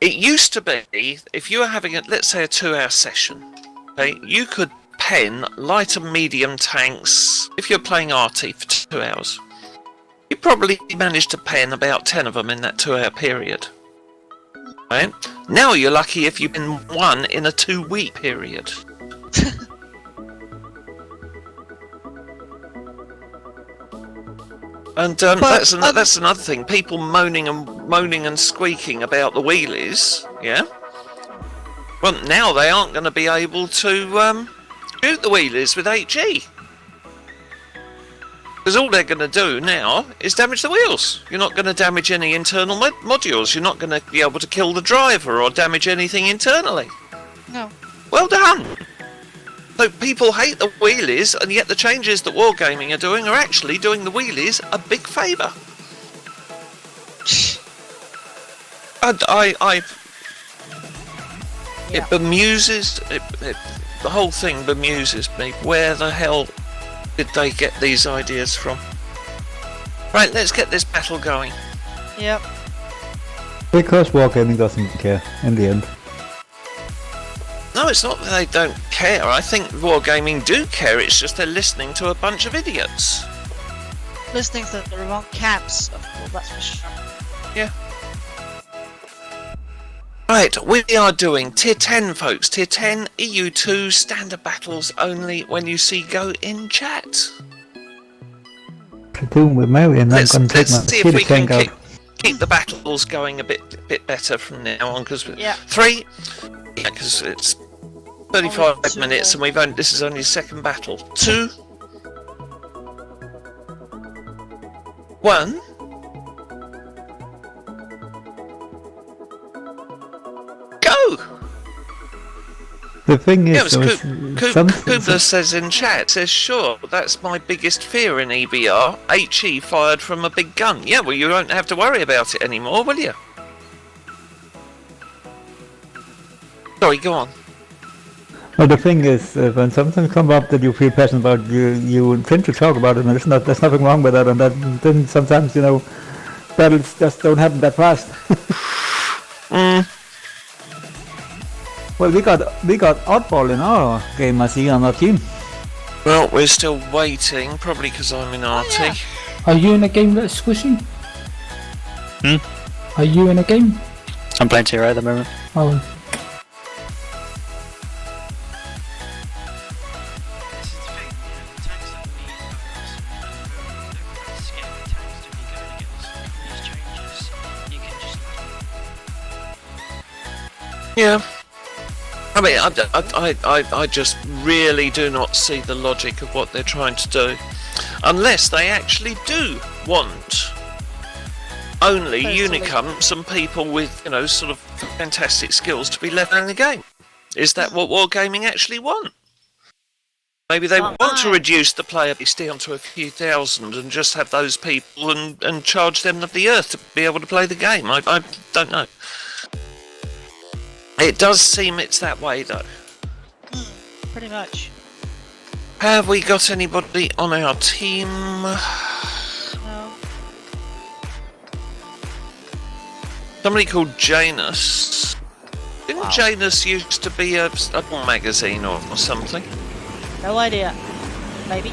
It used to be, if you were having, let's say, a 2-hour session, okay, you could pen light and medium tanks. If you're playing RT for 2 hours, you probably managed to pen about 10 of them in that 2-hour period. Right? Now you're lucky if you pen one in a 2-week period. And that's another thing. People moaning and squeaking about the wheelies. Yeah. Well, now they aren't going to be able to shoot the wheelies with HE. Because all they're going to do now is damage the wheels. You're not going to damage any internal modules. You're not going to be able to kill the driver or damage anything internally. No. Well done. So people hate the wheelies, and yet the changes that Wargaming are doing are actually doing the wheelies a big favour. And it bemuses, the whole thing bemuses me. Where the hell did they get these ideas from? Right, let's get this battle going. Yep. Because Wargaming doesn't care in the end. No, it's not that they don't care. I think Wargaming do care, it's just they're listening to a bunch of idiots. Listening to the wrong camps, of course, that's for sure. Yeah. Right, we are doing Tier 10, folks. Tier 10, EU2, standard battles only when you see go in chat. Platoon with Mary and I'm Let's gonna take my see if we can tank out. keep the battles going a bit better from now on, because Yeah. 3, yeah, because it's 35 Only 2 minutes more. and this is only the second battle. 2, 1. Go! The thing is, Yeah, it there was was Kubler says in chat, says, sure, that's my biggest fear in EBR. HE fired from a big gun. Yeah, well, you won't have to worry about it anymore, will you? Sorry, go on. Well, the thing is, when something comes up that you feel passionate about, you tend to talk about it, and there's nothing wrong with that. And then sometimes, battles just don't happen that fast. Well, we got oddball in our game, I see, on our team. Well, we're still waiting, probably because I'm in RT. yeah. Are you in a game that's squishy? Are you in a game? I'm playing Tier at the moment. Oh, This is the thing, the tanks that need they're quite scary tanks to be going against. These changes, you can just Yeah. I mean, I just really do not see the logic of what they're trying to do. Unless they actually do want only Totally. unicums and people with, sort of fantastic skills to be left in the game. Is that what Wargaming actually want? Maybe they Not want to mine. reduce the player base down to a few thousand and just have those people and charge them of the earth to be able to play the game. I don't know. It does seem it's that way, though. Pretty much. Have we got anybody on our team? No. Somebody called Janus. Didn't Janus used to be a magazine or something? No idea. Maybe.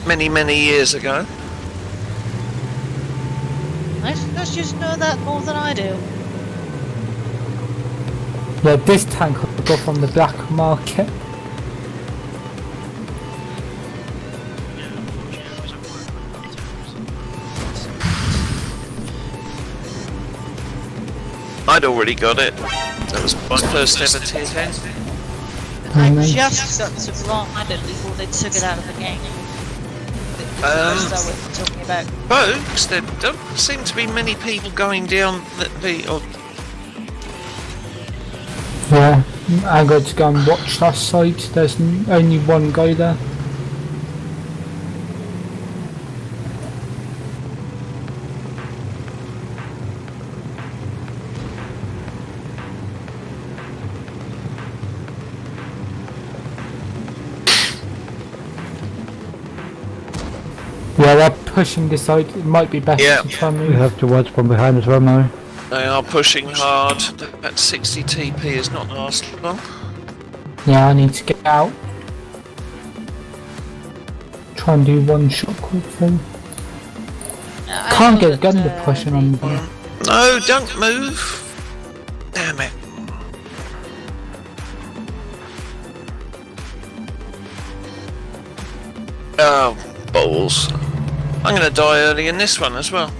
Many, many years ago. Let's just know that more than I do. yeah, this tank I got from the black market. I'd already got it. That was my first ever tier 10. I Nice. just got to blind it before they took it out of the game. That's what we're talking about. Folks, there don't seem to be many people going down the Yeah, I got to go and watch that side. There's only one guy there. Yeah, they're pushing this side. It might be better Yeah. to try and We move. have to watch from behind as well now. They are pushing hard. That 60 TP is not last long. Yeah, I need to get out. Try and do one shot quickly. Can't get gun to pushing on them. No, don't move. Damn it. Oh, balls. I'm gonna die early in this one as well.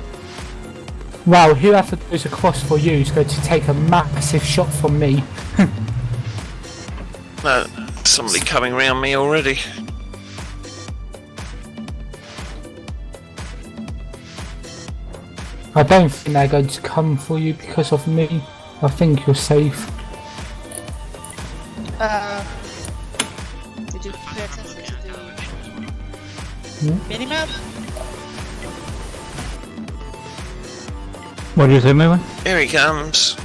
Wow, whoever goes across for you is going to take a massive shot from me. No, somebody coming around me already. I don't think they're going to come for you because of me. I think you're safe. Did you pay attention to the minimap? What do you say, Maywan? Here he comes.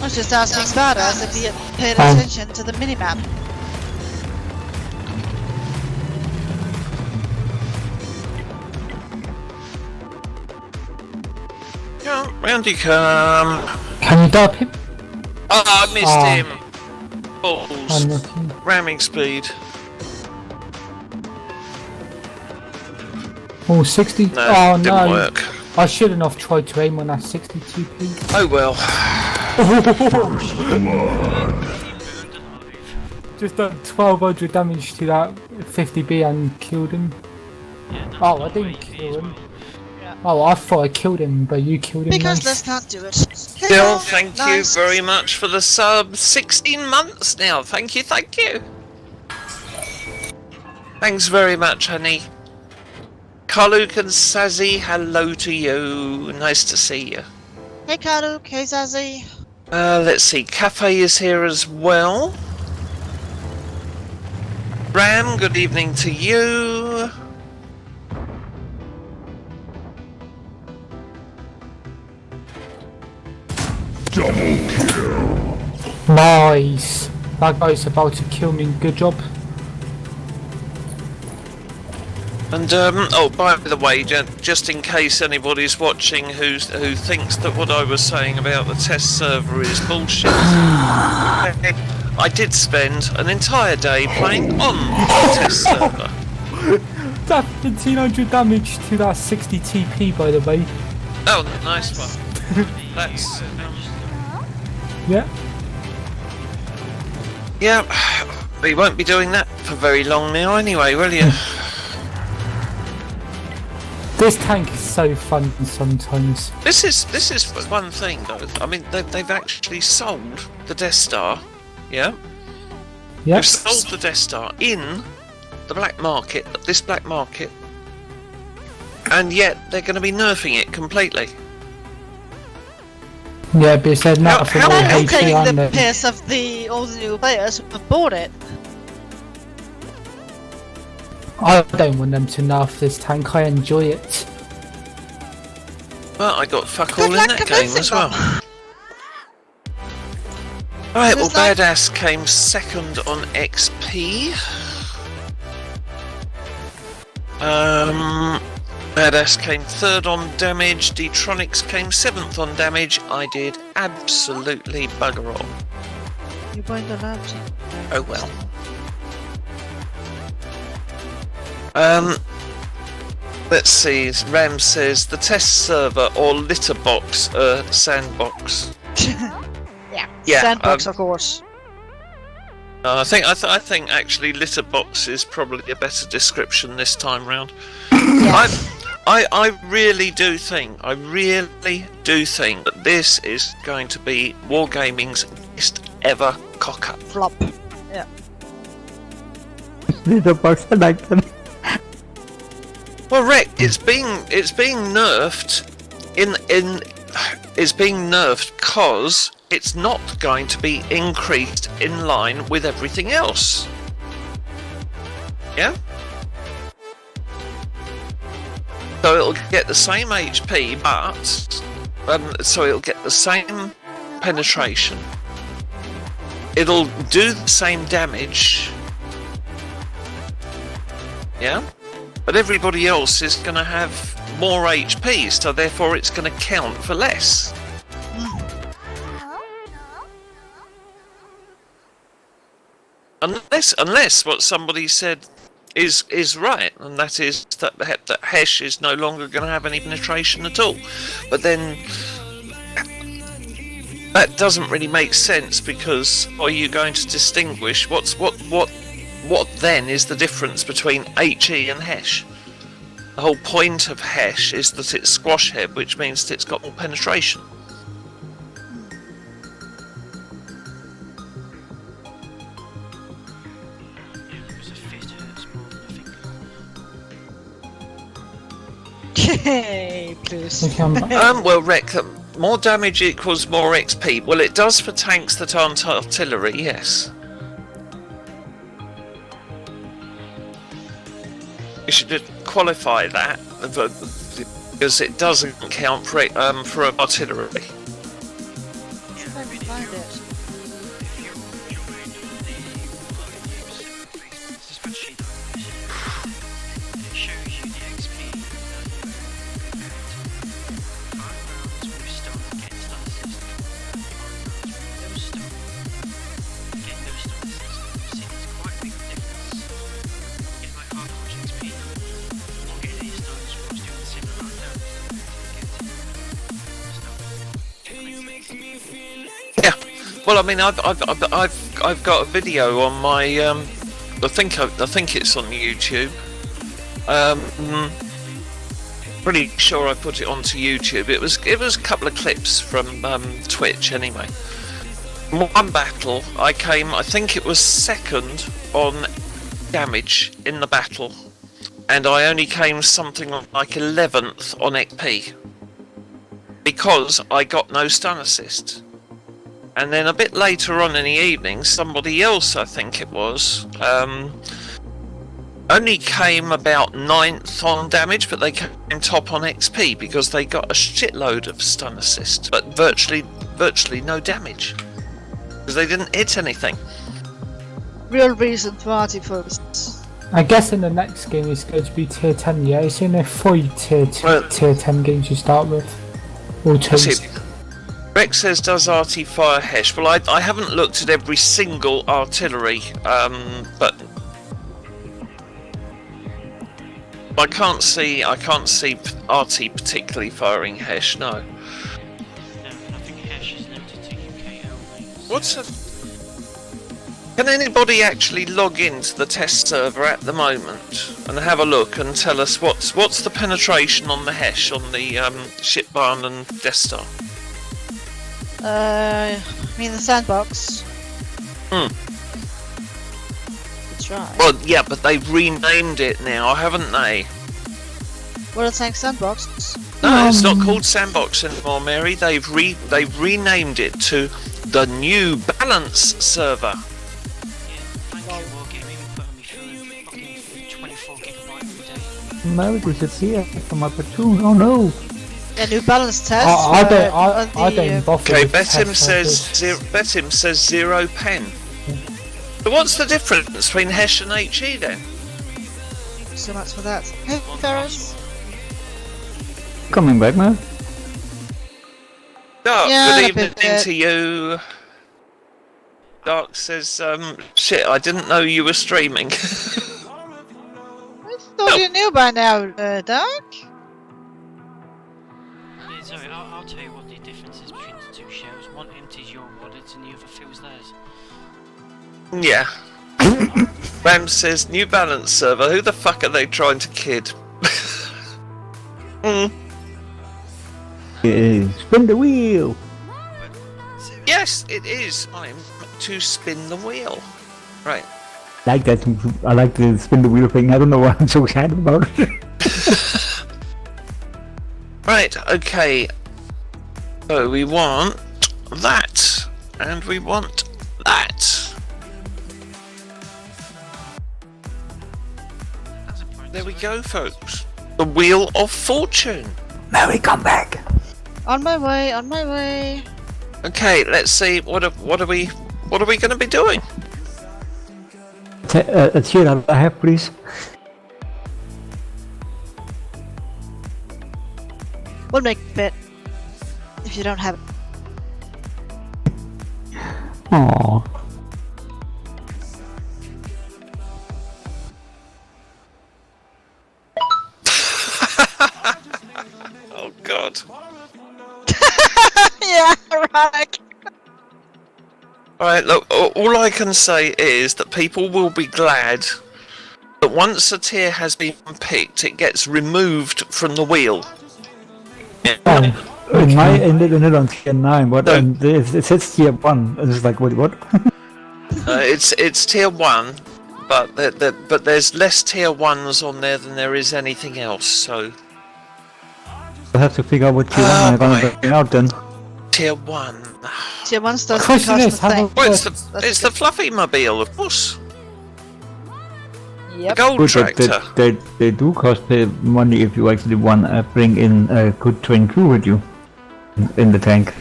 I was just asking Badass if he had paid attention to the minimap. Yeah, round you come. Can you dub him? Oh, I missed Oh. him. Balls. Unlucky. Ramming speed. Oh, 60? No, Oh didn't no. work. I shouldn't have tried to aim on that 62p. Oh well. Just done 1200 damage to that 50B and killed him. Oh, I didn't kill him. Oh, I thought I killed him, but you killed him. Because nice. let's not do it. Still, thank Nice. you very much for the sub. 16 months now. Thank you, thank you. Thanks very much, honey. Karluk and Sazzy, hello to you. Nice to see you. Hey Karuk, hey Zazie. Let's see. Cafe is here as well. Ram, good evening to you. Nice. That guy's about to kill me. Good job. And oh, by the way, just in case anybody's watching who thinks that what I was saying about the test server is bullshit, I did spend an entire day playing on the test server. That 1500 damage to that 60 TP, by the way. Oh, nice one. That's Yeah. yeah. We won't be doing that for very long now, anyway, will you? This tank is so fun sometimes. This is one thing though. I mean, they've actually sold the Death Star. Yeah. Yep. They've sold the Death Star in the black market, this black market, and yet they're going to be nerfing it completely. Yeah, because they're not for all I'm HP taking on the them. piss of all the new players who have bought it. I don't want them to nerf this tank, I enjoy it. Well, I got fuck all Good in luck that game convincing as well. them. Right, well, It's like- Badass came second on XP. Badass came third on damage. D-Tronics came seventh on damage. I did absolutely bugger all. You weren't allowed to. Oh well. Let's see. Ram says the test server or litter box, Sandbox. Yeah, Sandbox, of course. I think actually litter box is probably a better description this time round. I really do think that this is going to be Wargaming's best ever cock up. Flop. Yeah. Little box, I like them. Well, Rick, it's being nerfed it's being nerfed because it's not going to be increased in line with everything else. Yeah? So it'll get the same HP, but so it'll get the same penetration. It'll do the same damage. Yeah? But everybody else is going to have more HP, so therefore it's going to count for less. Unless what somebody said is right, and that is that hash is no longer going to have any penetration at all. But then that doesn't really make sense, because are you going to distinguish what then is the difference between HE and hash? The whole point of hash is that it's squash head, which means that it's got more penetration. Yeah, because a fist hurts more than a finger. Yay, please. We can- Well, Rec, more damage equals more XP. Well, it does for tanks that aren't artillery, yes. You should qualify that, because it doesn't count for artillery. Let me find it. If you're in the spreadsheet, it shows you the XP Yeah. Well, I mean, I've got a video on my I think it's on YouTube. Pretty sure I put it onto YouTube. It was a couple of clips from Twitch anyway. One battle, I think it was second on damage in the battle, and I only came something like 11th on XP because I got no stun assist. And then a bit later on in the evening, somebody else, I think it was, only came about 9th on damage, but they came top on XP because they got a shitload of stun assist, but virtually no damage because they didn't hit anything. Real reason to party first. I guess in the next game it's going to be tier 10, yeah? It's only 3 tier 10 games you start with. Or 2. Rex says, does RT fire hash? Well, I haven't looked at every single artillery, but I can't see RT particularly firing hash. No. No, and I think hash is limited to UK only. What's a? Can anybody actually log into the test server at the moment and have a look and tell us what's the penetration on the hash on the ship barn and Death Star? I mean the Sandbox. Hmm. That's right. Well, yeah, but they've renamed it now, haven't they? What are saying Sandbox? No, it's not called Sandbox anymore, Mary. They've renamed it to the New Balance server. Yeah, thank you, Wargaming, for putting me through fucking 24 gigabyte every day. Mary disappeared from my platoon. Oh no! Yeah, New Balance test. I don't bother. Okay, with Betim tests like says 0 pen. But what's the difference between hash and HE then? So much for that. Hey, Thurs. Coming back, man. Dark, Yeah, good a evening bit. to you. Dark says, shit, I didn't know you were streaming. I thought you knew by now, Dark. Yeah, Zoe, I'll tell you what the difference is between the two shells. One empties your wallet and the other fills theirs. Yeah. Ram says, New Balance server, who the fuck are they trying to kid? Spin the wheel. Yes, it is time to spin the wheel. Right. Like that. I like the spin the wheel thing. I don't know why I'm so excited about it. Right, okay. So we want that, and we want that. That's a point. There we go, folks. The Wheel of Fortune. Mary, come back. On my way, on my way. Okay, let's see. What are we going to be doing? Shit, I have, please. We'll make a bit. If you don't have it. Aww. God. Yeah, right. Alright, look, all I can say is that people will be glad that once a tier has been picked, it gets removed from the wheel. Oh, In my okay. ended it on tier 9, but No. it says tier 1. And it's like, wait, what? It's tier 1, but but there's less tier 1s on there than there is anything else, so... I'll have to figure out what tier 1 I'm gonna bring out then. Tier 1... Tier 1 doesn't Question cost is, a how thing. about- Well, That's it's the Fluffy Mobile, of course. Yep. The gold Good, tractor. they do cost money if you actually want to bring in a good trained crew with you in the tank.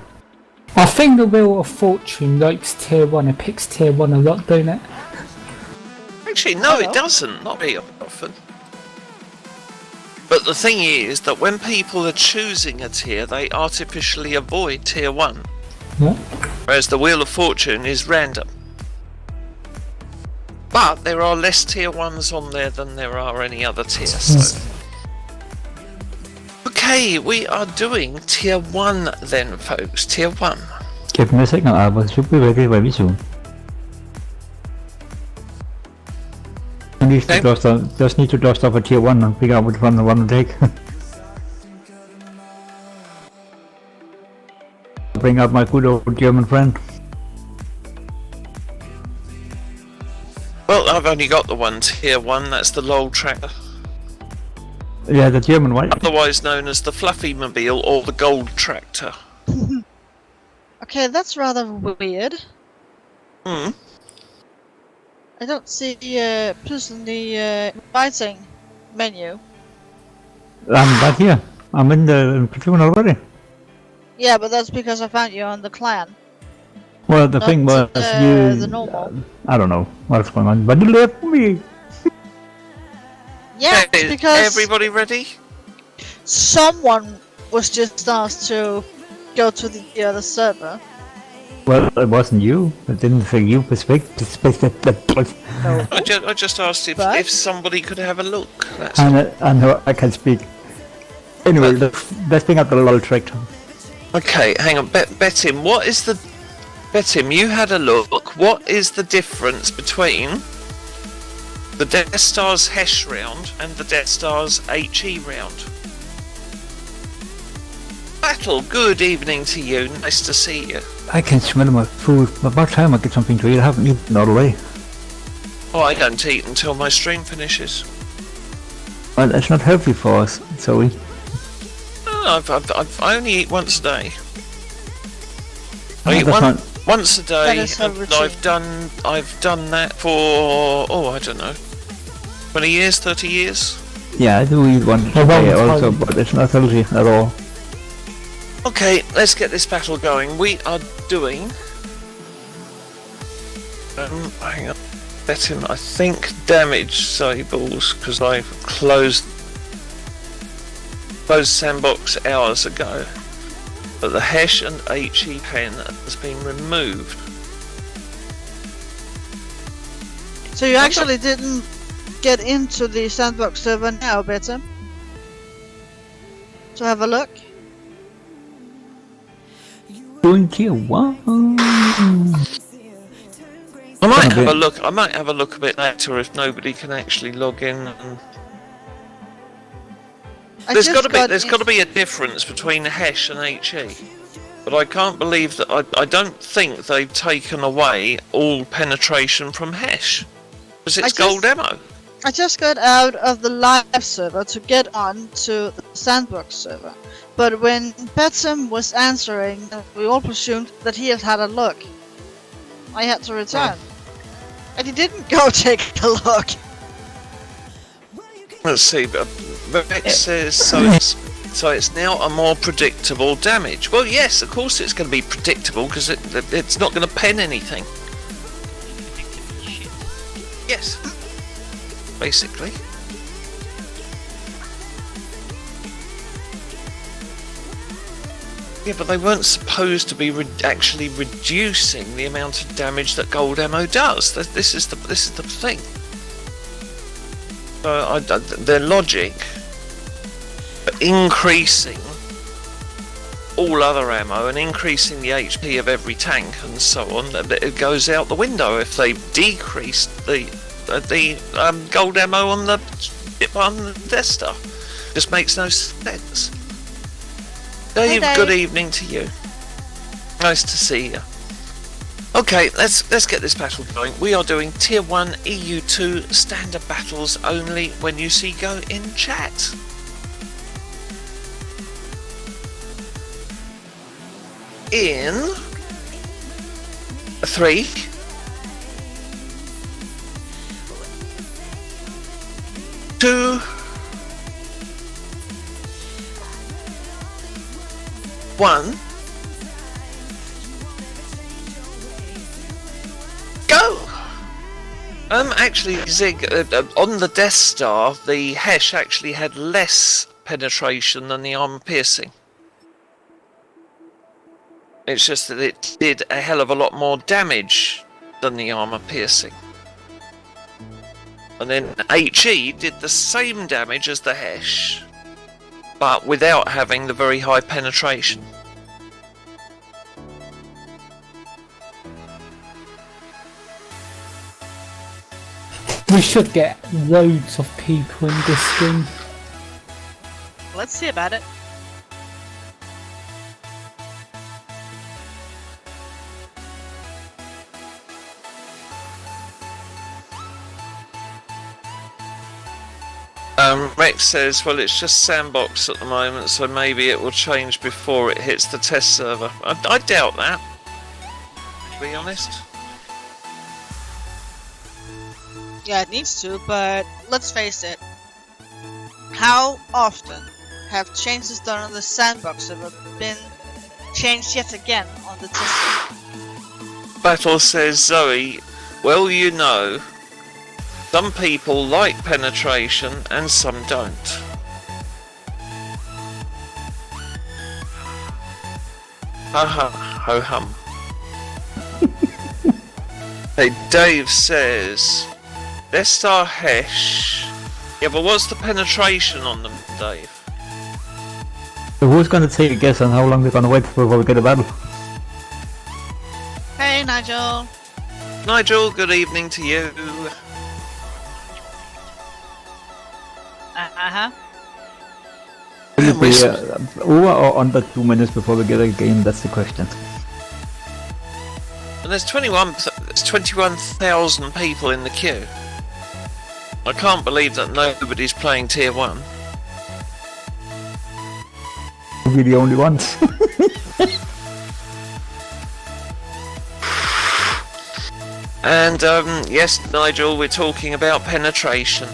I think the Wheel of Fortune likes tier 1. It picks tier 1 a lot, don't it? Actually, no, Hello. it doesn't. Not very often. But the thing is that when people are choosing a tier, they artificially avoid tier 1. Yeah. Whereas the Wheel of Fortune is random. But there are less tier 1s on there than there are any other tiers. So. Okay, we are doing tier 1 then, folks. Tier 1. Give me a second, I should be ready very soon. I need to just need to dust off a tier 1 and figure out which one I want to take. Bring out my good old German friend. Well, I've only got the one tier 1, that's the LOL tractor. Yeah, the German one. Otherwise known as the Fluffy Mobile or the Gold Tractor. Okay, that's rather weird. Hmm. I don't see plus in the inviting menu. I'm right here. I'm in the platoon already. Yeah, but that's because I found you on the clan. Well, the Not thing was, the normal. I don't know what's going on, but you left me. Yeah, it's Is because everybody ready? someone was just asked to go to the other server. Well, it wasn't you. I didn't say you. I just asked But- if somebody could have a look. That's I know I can speak. Anyway, let's bring up the LOL tractor. Okay, hang on. Betim, what is the... Betim, you had a look. What is the difference between the Death Star's Hesh round and the Death Star's HE round? Battle, good evening to you. Nice to see you. I can smell my food. About time I get something to eat. I haven't eaten all the way. Oh, I don't eat until my stream finishes. Well, that's not healthy for us, Zoe. Oh, I only eat once a day. I eat that's not- once a That day, is her and routine. I've done that for I don't know, 20 years, 30 years. Yeah, I do eat one A long day also, time. but it's not healthy at all. Okay, let's get this battle going. We are doing. Hang on, bet him. I think damage sables because I closed Sandbox hours ago. But the Hesh and HE pen has been removed. So you actually didn't get into the Sandbox server now, Better? To have a look? Doing tier 1. I might have Okay. a look. I might have a look a bit later if nobody can actually log in. And... There's got to be a difference between Hesh and HE, but I can't believe that. I don't think they've taken away all penetration from Hesh because it's gold ammo. I just got out of the live server to get on to the Sandbox server. But when Betsam was answering, we all presumed that he had a look. I had to return. And he didn't go take a look. Let's see, but it says so it's now a more predictable damage. Well, yes, of course it's going to be predictable because it's not going to pen anything. Predictable shit. Yes, basically. Yeah, but they weren't supposed to be actually reducing the amount of damage that gold ammo does. This is the thing. Their logic for increasing all other ammo and increasing the HP of every tank and so on, it goes out the window if they decrease the gold ammo on the Death Star. Just makes no sense. Dave, Dave. good evening to you. Nice to see you. Okay, let's get this battle going. We are doing Tier 1 EU2 standard battles only when you see go in chat. In 3, 2, 1, go! Actually, Zig, on the Death Star, the Hesh actually had less penetration than the armor piercing. It's just that it did a hell of a lot more damage than the armor piercing. And then HE did the same damage as the Hesh, but without having the very high penetration. We should get loads of people in this game. Let's see about it. Rex says, well, it's just Sandbox at the moment, so maybe it will change before it hits the test server. I doubt that, to be honest. Yeah, it needs to, but let's face it. How often have changes done on the Sandbox server been changed yet again on the test server? Battle says, Zoe, well, you know, some people like penetration and some don't. Ha ha, ho hum. Hey, Dave says, Death Star Hesh. Yeah, but what's the penetration on them, Dave? So who's going to take a guess on how long they're going to wait before we get a battle? Hey, Nigel. Nigel, good evening to you. Uh-huh. Will it be over or under 2 minutes before we get a game? That's the question. And there's 21,000 people in the queue. I can't believe that nobody's playing Tier 1. We'll be the only ones. And yes, Nigel, we're talking about penetration.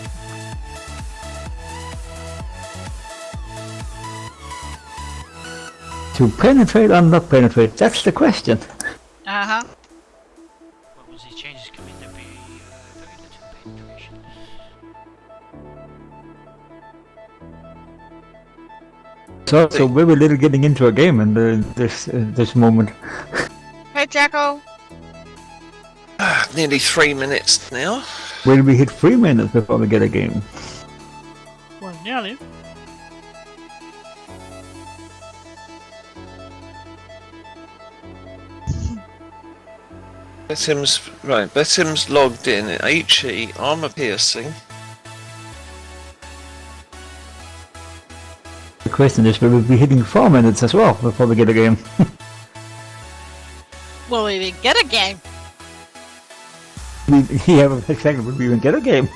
To penetrate or not penetrate? That's the question. Uh-huh. Well, once these changes come in, there'll be very little penetration. So very little getting into a game in this moment. Hey, Jacko. Nearly 3 minutes now. Will we hit 3 minutes before we get a game? Well, nearly. Betim's logged in at HE, armor piercing. The question is, will we be hitting 4 minutes as well before we get a game? Will we even get a game? Yeah, exactly, will we even get a game?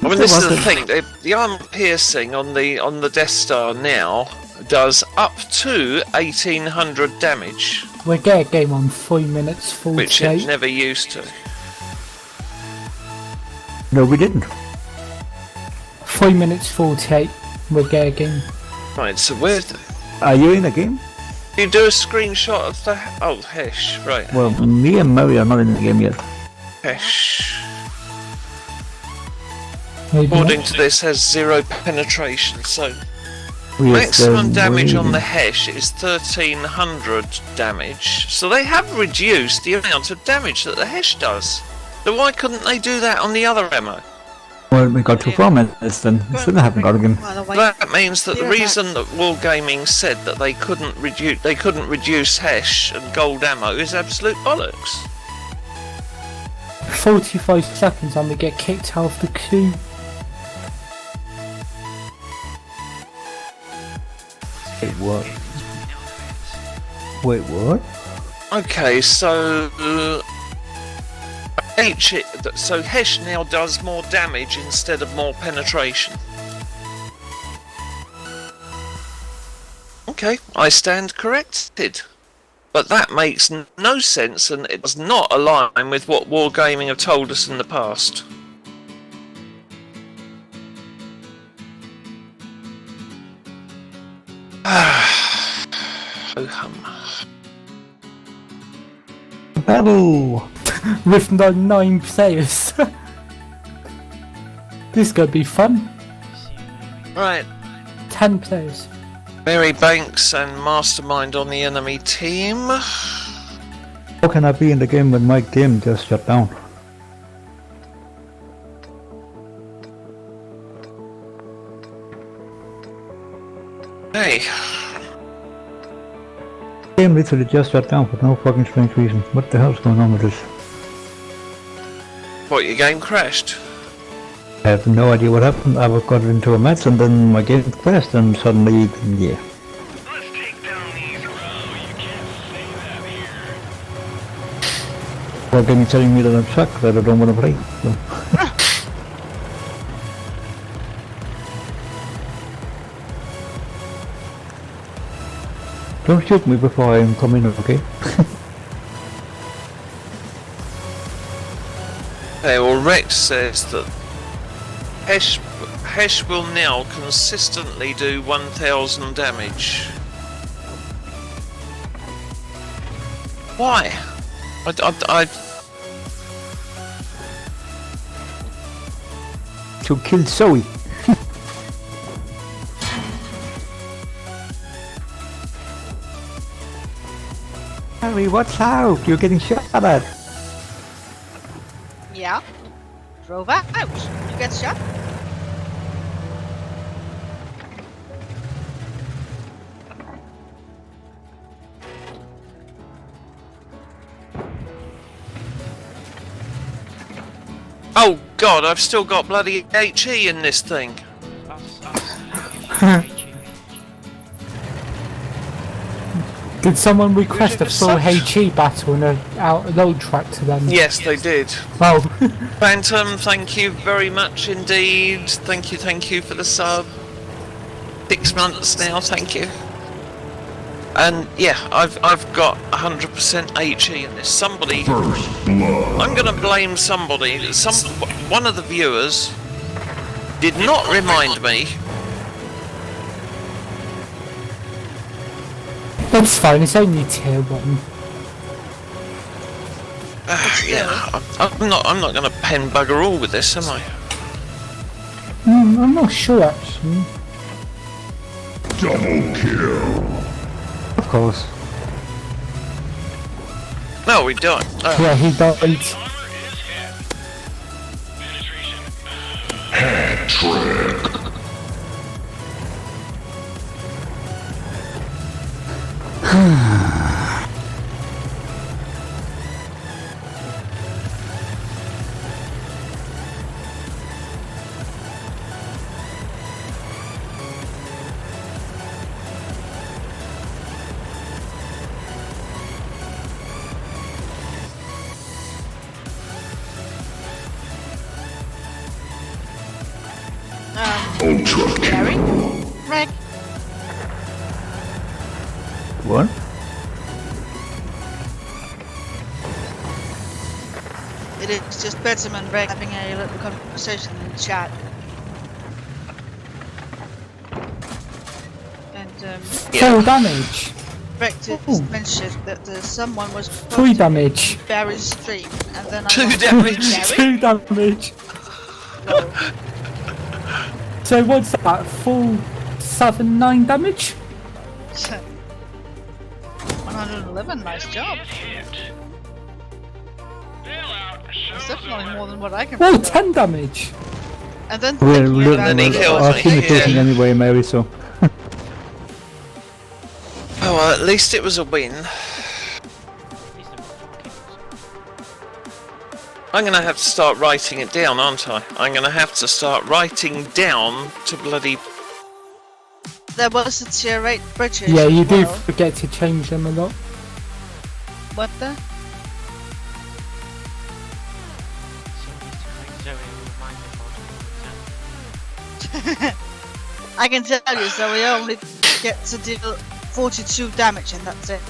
I mean, this is the thing. The armor piercing on the Death Star now does up to 1,800 damage, We'll get a game on 3 minutes which it 48. never used to. No, we didn't. 3 minutes 48. We'll get a game. Right, so where Are you in a game? you do a screenshot of the Hesh, right? Well, me and Murray are not in the game yet. Hesh, Maybe according not. to this, has 0 penetration, so We are maximum still damage on the waiting. Hesh is 1,300 damage. So they have reduced the amount of damage that the Hesh does. So why couldn't they do that on the other ammo? Well, we got 4 minutes then. Still haven't got again. By the way, That means that the Yeah, reason that Wargaming said that they couldn't reduce hash and gold ammo is absolute bollocks. 45 seconds and we get kicked out of the queue. Wait, what? Wait, what? Okay, so so hash now does more damage instead of more penetration. Okay, I stand corrected. But that makes no sense, and it does not align with what Wargaming have told us in the past. Oh hum. Battle! With 9 players. This is gonna be fun. Right, 10 players. Mary Banks and Mastermind on the enemy team. How can I be in the game when my game just shut down? Hey, Game literally just shut down for no fucking strange reason. What the hell's going on with this? what, your game crashed? I have no idea what happened. I got into a match and then my game crashed and suddenly, yeah. Let's take down these. Oh, you can't say that here. Well, game is telling me that I'm stuck, that I don't want to play. So. Don't shoot me before I come in, okay? Okay, well Rex says that Hesh will now consistently do 1000 damage. Why? I To kill Zoe. Harry, watch out! You're getting shot at! yeah. Drove out. You get shot. Oh god, I've still got bloody HE in this thing. Did someone request a did full such- HE battle and a load track to them? Yes, they did. Oh, Phantom, thank you very much indeed. Thank you for the sub. 6 months now, thank you. And yeah, I've got 100% HE in this. Somebody, I'm gonna blame somebody. One of the viewers did not remind me. that's fine. It's only tier 1. Yeah, I'm not gonna pen bugger all with this, am I? I'm not sure actually. Of course. No, we don't. Yeah, he died. Armor is hit. Penetration. Gary? Reg? What? It is just Bedsom and Reg having a little conversation in the chat. And Full damage. Reg just mentioned that someone was 3 damage. Barry's stream, and then I 2 went, damage. Gary? 2 damage. No. So what's that? Full 9 damage? 111, nice job. That's definitely more than what I can Oh, put up. 10 damage. And then then he killed our me, team is losing yeah. anyway, Mary, so. Oh, well, at least it was a win. At least they're not fucking. I'm gonna have to start writing it down, aren't I? I'm gonna have to start writing down to bloody... there was a tier 8 British. Yeah, you as do well. forget to change them a lot. What the? Someone needs to correct Zoe and remind me about it. I can tell you, so we only get to deal 42 damage and that's it.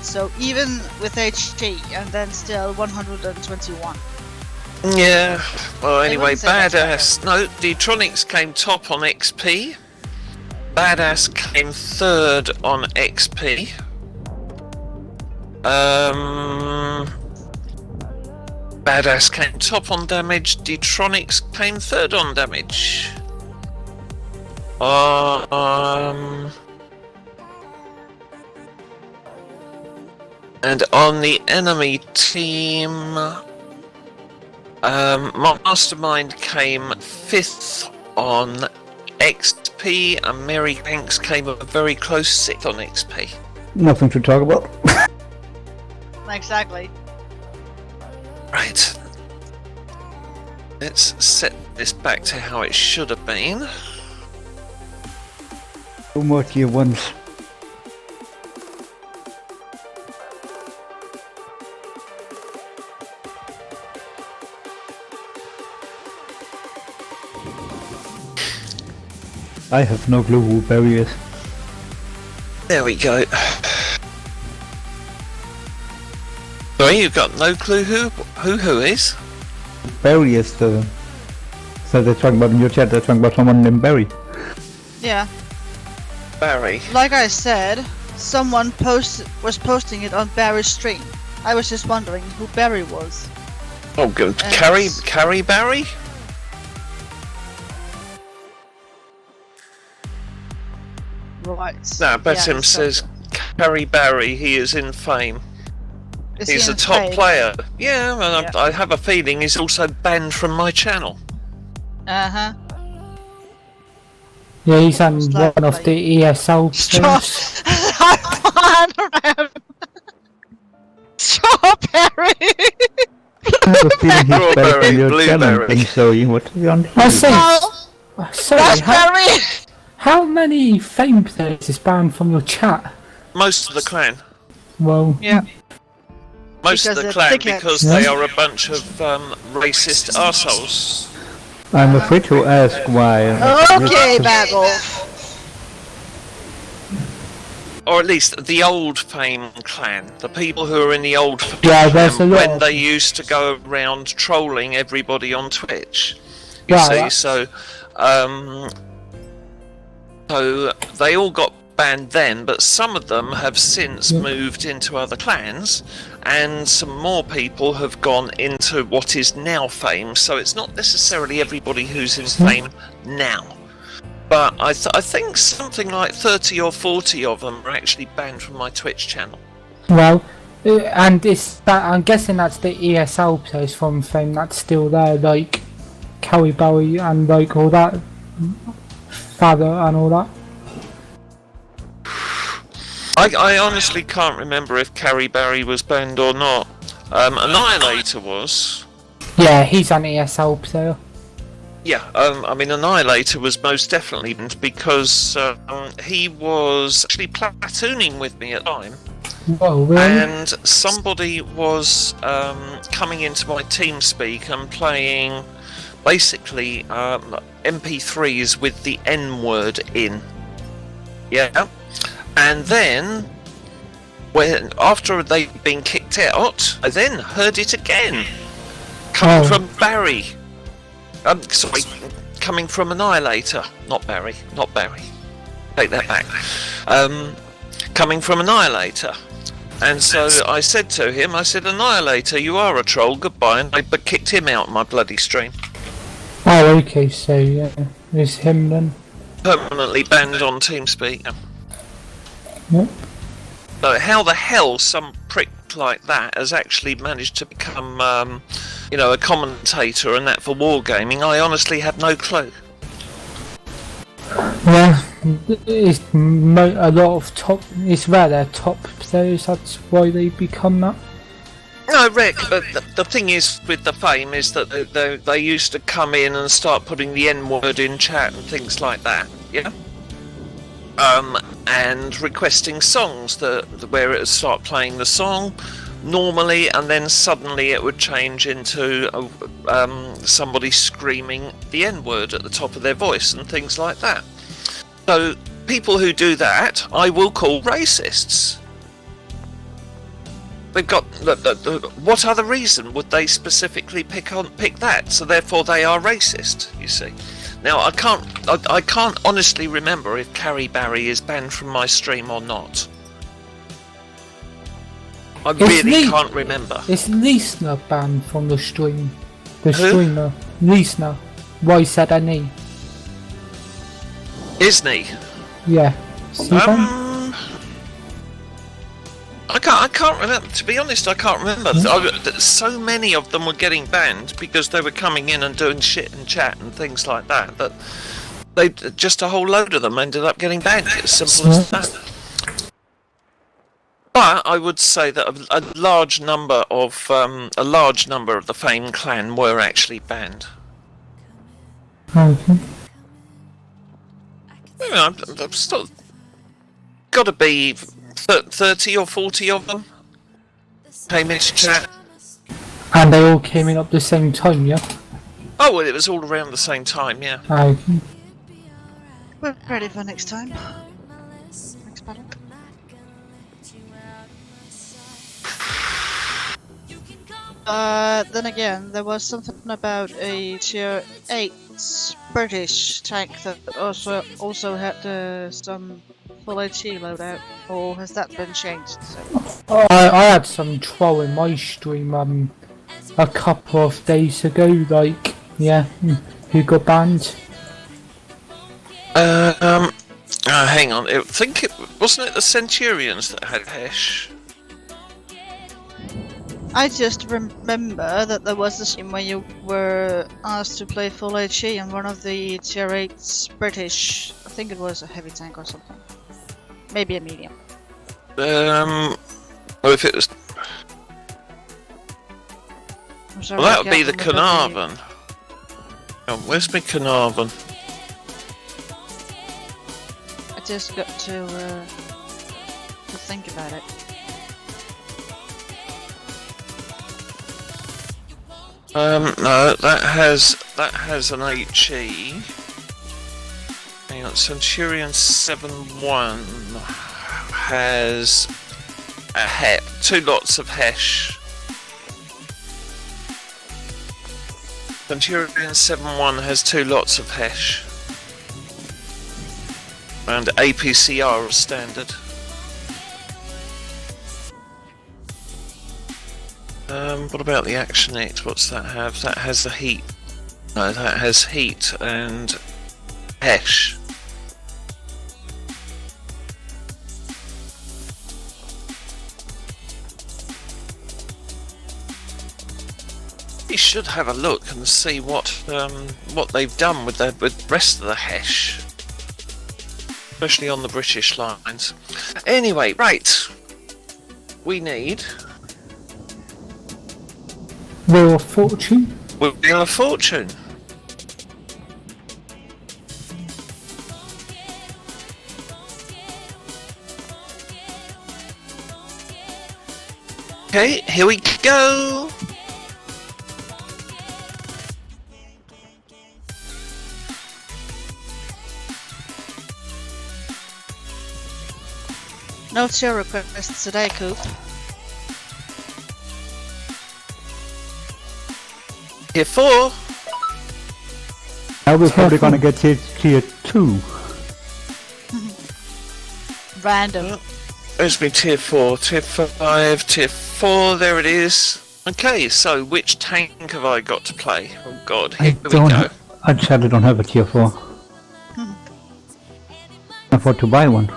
So even with HG and then still 121. Yeah, well anyway, wouldn't say that's Badass... No, D-Tronics came top on XP. Badass came 3rd on XP. Badass came top on damage, D-Tronics came 3rd on damage. And on the enemy team, Mastermind came 5th on XP, and Mary Hanks came a very close 6th on XP. Nothing to talk about. Exactly. Right. Let's set this back to how it should have been. No more tier 1s. I have no clue who Barry is. There we go. Sorry, you've got no clue who is? Barry is the... So they're talking about in your chat, they're talking about someone named Barry. Yeah. Barry. Like I said, someone was posting it on Barry's stream. I was just wondering who Barry was. Oh, good. And- Carry Barry? Right. No, but Yeah, him it's says Carry Barry, he is in fame. Is he He's a in top fame? player. Yeah, and Yeah. I have a feeling he's also banned from my channel. Uh-huh. Yeah, he's on Most one of likely. the ESL Stop! players. I don't know. Strawberry! I have a feeling he's banned Strawberry, from your channel, blueberry. and so you what on I see. Oh, Sorry, raspberry! how many fame players is banned from your chat? Most of the clan. Well, Yeah. Most Because of the they're clan, dickheads. because they are a bunch of racist arseholes. I'm afraid to ask why. Okay, bad wolf. Or at least the old Fame clan. The people who are in the old Fame Yeah, there's clan a lot when of they them. used to go around trolling everybody on Twitch. You Yeah, see, that's- so they all got banned then, but some of them have since moved into other clans, and some more people have gone into what is now Fame, so it's not necessarily everybody who's in Fame now. But I think something like 30 or 40 of them are actually banned from my Twitch channel. well, and it's that I'm guessing that's the ESL players from Fame that's still there, like Cowie Bowie and like all that, Father and all that. I honestly can't remember if Carrie Barry was banned or not. Annihilator was. Yeah, he's an ESL player. Yeah, I mean Annihilator was most definitely banned because he was actually platooning with me at the time. Whoa, really? And somebody was coming into my TeamSpeak and playing basically MP3s with the N word in. Yeah. And then, after they'd been kicked out, I then heard it again. Coming from Barry. Sorry, coming from Annihilator. Not Barry. Take that back. Coming from Annihilator. And so I said to him, I said, Annihilator, you are a troll, goodbye, and I kicked him out of my bloody stream. Oh, okay, so yeah, it's him then. Permanently banned on TeamSpeak. Yep. So how the hell some prick like that has actually managed to become you know, a commentator and that for wargaming, I honestly have no clue. Yeah, it's a lot of top. It's rare they're top players. That's why they become that. No, Rick, but the thing is with the fame is that they used to come in and start putting the N-word in chat and things like that, yeah? And requesting songs where it would start playing the song normally, and then suddenly it would change into somebody screaming the N-word at the top of their voice and things like that. So people who do that, I will call racists. They've got what other reason would they specifically pick that? So therefore they are racist. You see. Now I can't honestly remember if Carrie Barry is banned from my stream or not. I really can't remember. Is Listener banned from the stream? The Who? streamer Listener. Why said any? Isn't he? Yeah. See I can't remember. To be honest, I can't remember. So many of them were getting banned because they were coming in and doing shit in chat and things like that. That they just a whole load of them ended up getting banned. As simple as that. But I would say that a large number of the Fame clan were actually banned. Okay. You know, I've still got to be 30 or 40 of them came into chat. And they all came in at the same time, yeah? Oh, well, it was all around the same time, yeah. Okay. We're ready for next time. Next battle. Then again, there was something about a tier 8 British tank that also had some full HE loadout, or has that been changed? So. I had some troll in my stream a couple of days ago, like, yeah, who got banned. Hang on, I think it wasn't the Centurions that had Hesh. I just remember that there was a stream where you were asked to play full HE on one of the tier 8's British, I think it was a heavy tank or something. Maybe a medium. Well, if it was... I'm sorry, Well, that would I be the can't remember Carnarvon. Oh, where's my Carnarvon? I just got to think about it. No, that has an HE. Hang on, Centurion 7-1 has a two lots of Hesh. Centurion 7-1 has two lots of Hesh. And APCR is standard. What about the Action 8? What's that have? That has the heat. No, that has heat and Hesh. You should have a look and see what they've done with the rest of the Hesh, especially on the British lines. Anyway, right, we need Wheel of Fortune. Wheel of Fortune. Okay, here we go. No tier requests today, Coop. Tier 4. Now we're probably gonna get tier 2. Random. There's me tier 4, tier 5, tier 4, there it is. Okay, so which tank have I got to play? Oh god, here we go. I sadly don't have a tier 4. Afford to buy one.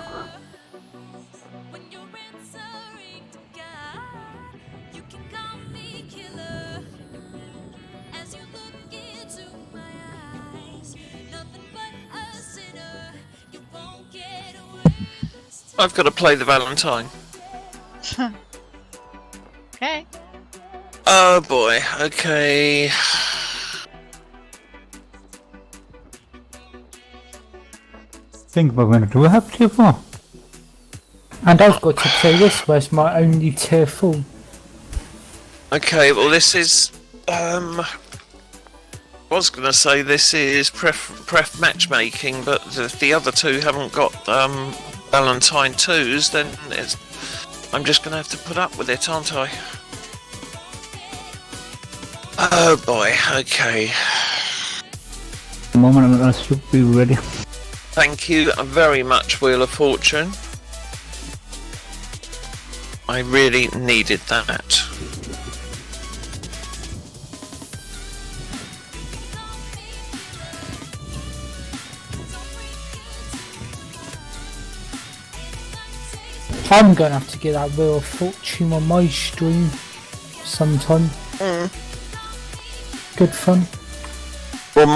I've got to play the Valentine. Okay. Oh boy, okay. Think about when do I have tier 4? And I've got to play this where's my only tier 4. Okay, well this is, I was going to say this is pref matchmaking, but if the other two haven't got Valentine Tues, then I'm just going to have to put up with it, aren't I? Oh boy, okay. The moment I should be ready. Thank you very much, Wheel of Fortune. I really needed that. I'm gonna have to get that Wheel of Fortune on my stream sometime. Good fun. Well,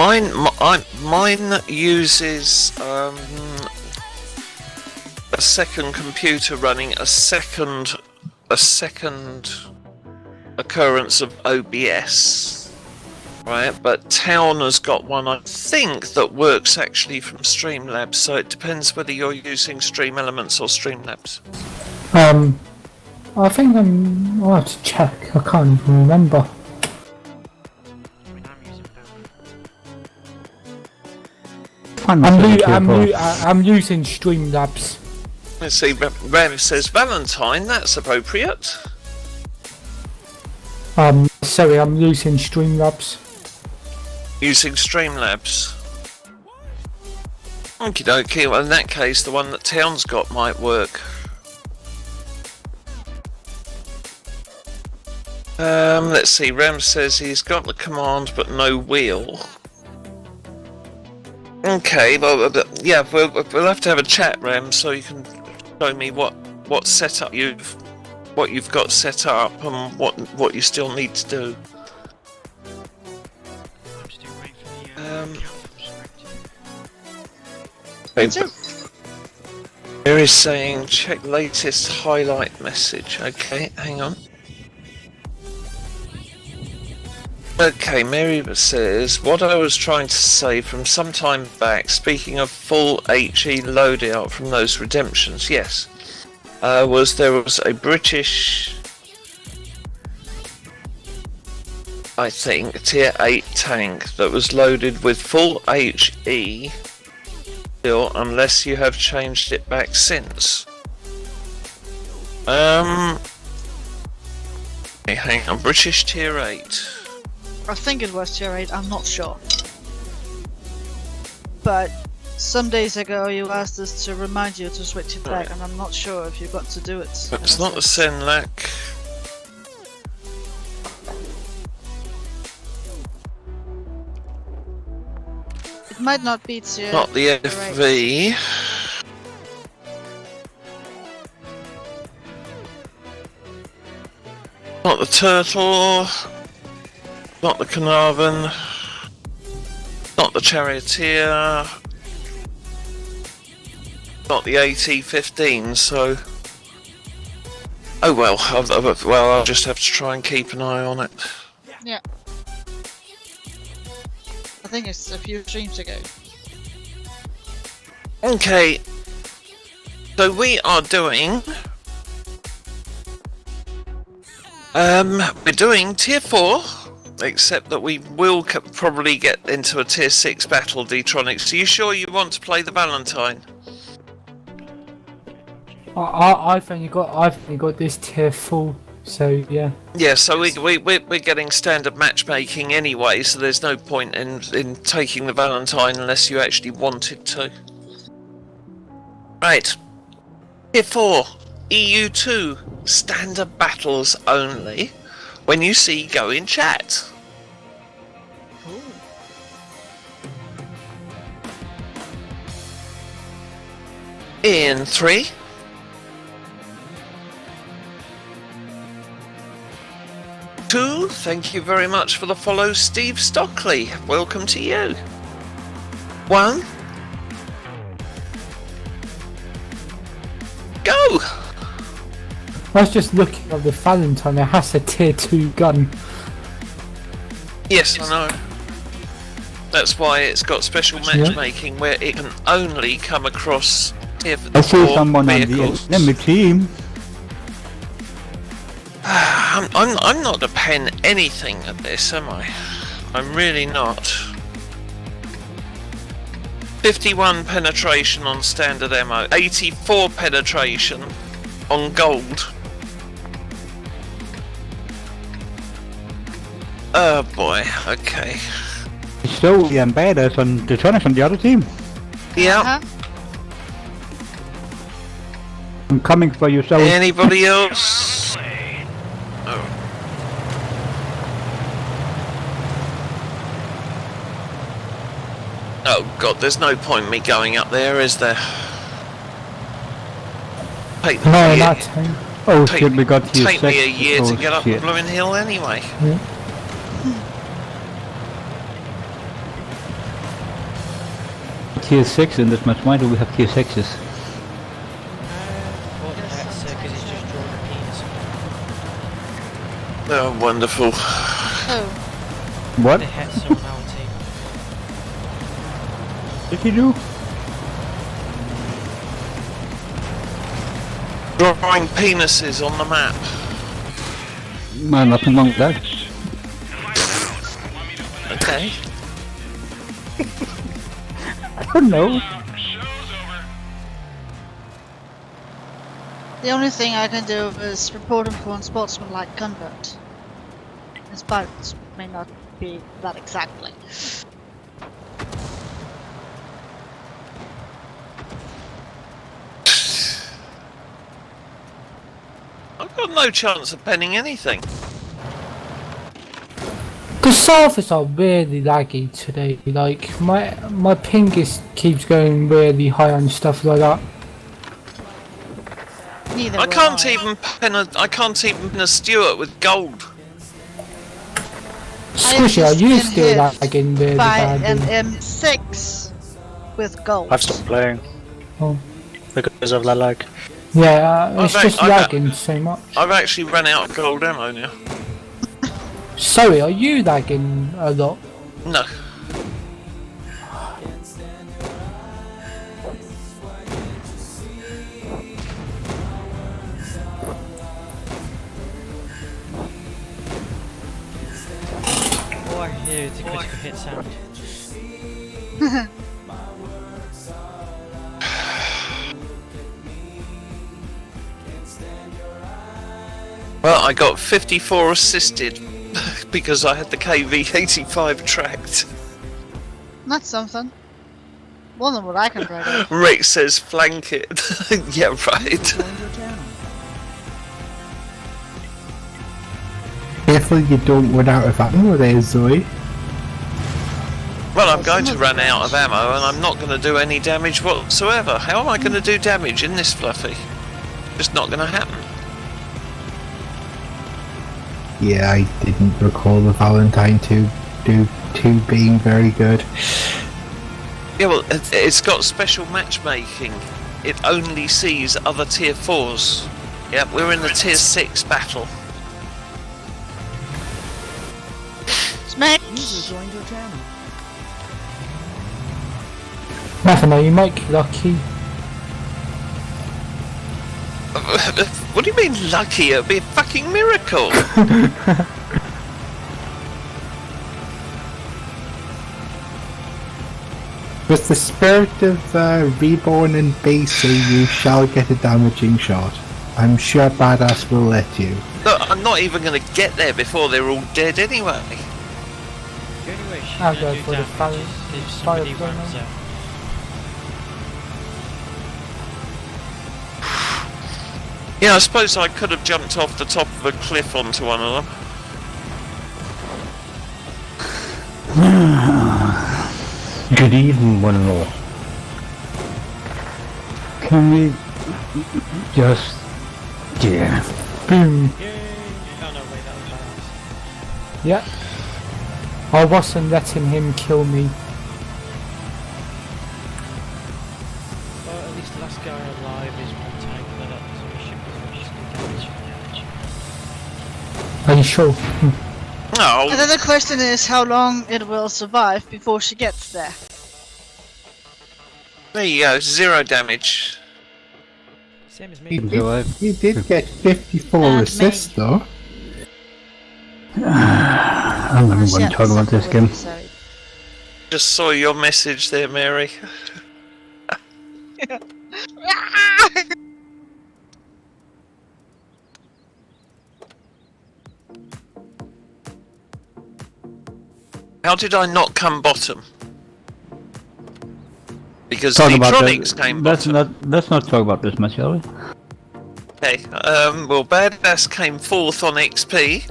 mine uses a second computer running a second occurrence of OBS, right? But Town has got one, I think, that works actually from Streamlabs. So it depends whether you're using StreamElements or Streamlabs. I think I'll have to check. I can't even remember. I mean, I'm using both. I'm using Streamlabs. Let's see, Rev says Valentine, that's appropriate. Sorry, I'm using Streamlabs. Using Streamlabs. Okie dokie, well in that case the one that Town's got might work. Let's see, Rem says he's got the command but no wheel. Okay, well, yeah, we'll have to have a chat, Rem, so you can show me what setup you've got set up and what you still need to do. I'm still waiting for the There is saying check latest highlight message. Okay, hang on. Okay, Mary says, what I was trying to say from some time back, speaking of full HE loadout from those redemptions, yes, there was a British, I think, tier 8 tank that was loaded with full HE still, unless you have changed it back since. Okay, hang on, British tier 8. I think it was tier 8, I'm not sure. But some days ago you asked us to remind you to switch it back, and I'm not sure if you got to do it. It's not the Senlac. It might not be tier. Not the FV. Not the Turtle. Not the Carnarvon. Not the Charioteer. Not the AT-15, so... Oh well, I'll just have to try and keep an eye on it. Yeah. I think it's a few streams ago. Okay. So we are doing... we're doing tier 4. Except that we will probably get into a tier 6 battle, D-Tronics. Are you sure you want to play the Valentine? I've only got this tier 4, so yeah. Yeah, so we're getting standard matchmaking anyway, so there's no point in taking the Valentine unless you actually wanted to. Right. Tier 4, EU2, standard battles only. When you see, go in chat. In 3, 2, thank you very much for the follow, Steve Stockley. Welcome to you. 1. go. I was just looking at the Valentine, it has a tier 2 gun. Yes, I know. That's why it's got special matchmaking where it can only come across tier 4 I see someone vehicles. on the enemy team. I'm not to pen anything at this, am I? I'm really not. 51 penetration on standard ammo, 84 penetration on gold. Oh boy, okay. So badass on D-Tronics on the other team. Yeah. Uh-huh. I'm coming for you, so. Anybody else? Oh. Oh god, there's no point me going up there, is there? Take the No, year- not tank. Oh take- shit, we got tier 6. Take me a year to Oh, get up the shit. blooming hill anyway. Tier 6 in this match. Why do we have tier 6s? What the heck's because he's just drawn a penis. Oh, wonderful. Oh, What The heck's on our team. did he do? Drawing penises on the map. Well, nothing wrong with that. Okay. I don't know. the only thing I can do is report him for unsportsmanlike conduct. His parents may not be that exactly. I've got no chance of penning anything. The servers are really laggy today, like my ping keeps going really high and stuff like that. Neither I will can't I. even pen a Stewart with gold. Squishy, are just you been still hit lagging really by an badly? M6 with gold. I've stopped playing Oh. because of that lag. Yeah, it's I've just I've lagging so much. I've actually run out of gold ammo now. Sorry, are you lagging a lot? No. All I hear is the critical hit sound. Well, I got 54 assisted because I had the KV-85 tracked. That's something. More than what I can brag of. Rick says flank it. Yeah, right. Careful you don't run out of ammo there, Zoe. Well, I'm going to run out of ammo and I'm not going to do any damage whatsoever. How am I going to do damage in this Fluffy? Just not going to happen. Yeah, I didn't recall the Valentine 2 being very good. Yeah, well, it's got special matchmaking. It only sees other tier 4s. Yep, we're in the tier 6 battle. Smack! Never know, you might get lucky. What do you mean lucky? It'd be a fucking miracle. With the spirit of Reborn and BC, you shall get a damaging shot. I'm sure Badass will let you. Look, I'm not even going to get there before they're all dead anyway. The only way she's I'll gonna go do for the damage is if somebody fire runs out. Yeah, I suppose I could have jumped off the top of a cliff onto one of them. Good evening, one and all. Can we just... Yeah. Boom. Yay! Oh no, wait, that was badass. Yeah. I wasn't letting him kill me. Well, at least the last guy alive is one tank, but that should be damage. Are you sure? And then Oh, the question is how long it will survive before she gets there. there you go. 0 damage. Same as me. Seems alive. You did get 54 And assists me. though. I'm not even going to talk about this game. So, Just saw your message there, Mary. How did I not come bottom? Because D-Tronics came bottom. Let's not talk about this much, shall we? Okay, well, Badass came 4th on XP.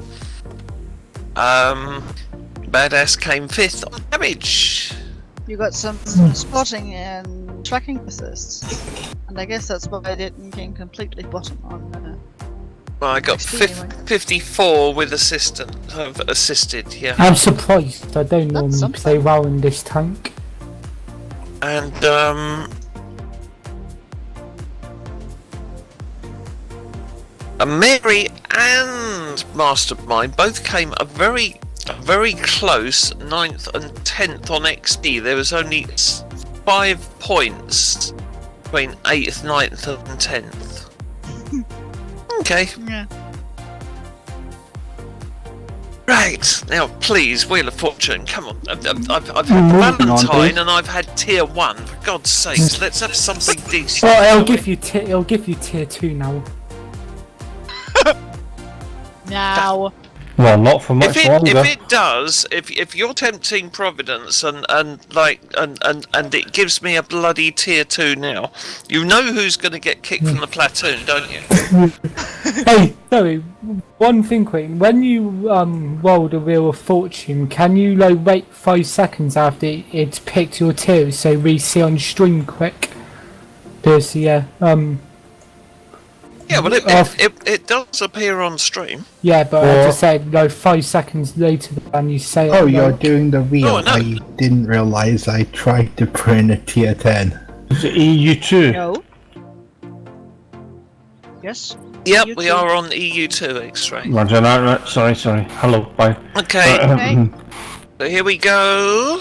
Badass came 5th on damage. you got some spotting and tracking assists. And I guess that's why I didn't came completely bottom on. Well, I got XP anyway. 54 with assisted, yeah. I'm surprised. I don't normally something. play well in this tank. And Mary and Mastermind both came a very close 9th and 10th on XP. There was only 5 points between 8th, 9th and 10th. Okay. Yeah. Right, now please, Wheel of Fortune, come on. I've had Moving on, Valentine please. and I've had Tier 1, for God's sakes, let's have something decent. Well, shall it'll give you tier 2 now. Now. Well, not for much if longer. it does, if you're tempting Providence and it gives me a bloody Tier 2 now, you know who's going to get kicked from the platoon, don't you? Hey, sorry, one thing quick. When you roll the Wheel of Fortune, can you like wait 5 seconds after it's picked your tier so we see on stream quick? Because Yeah, well it does appear on stream. yeah, but I just said like 5 seconds later than you say Oh, it. you're like- doing the wheel. Oh, no. I didn't realise I tried to put in a tier 10. Is it EU2? No. Yes. Yep, You we too. are on EU2 X-ray. Roger, right, sorry. Hello, bye. Okay, Okay. so here we go.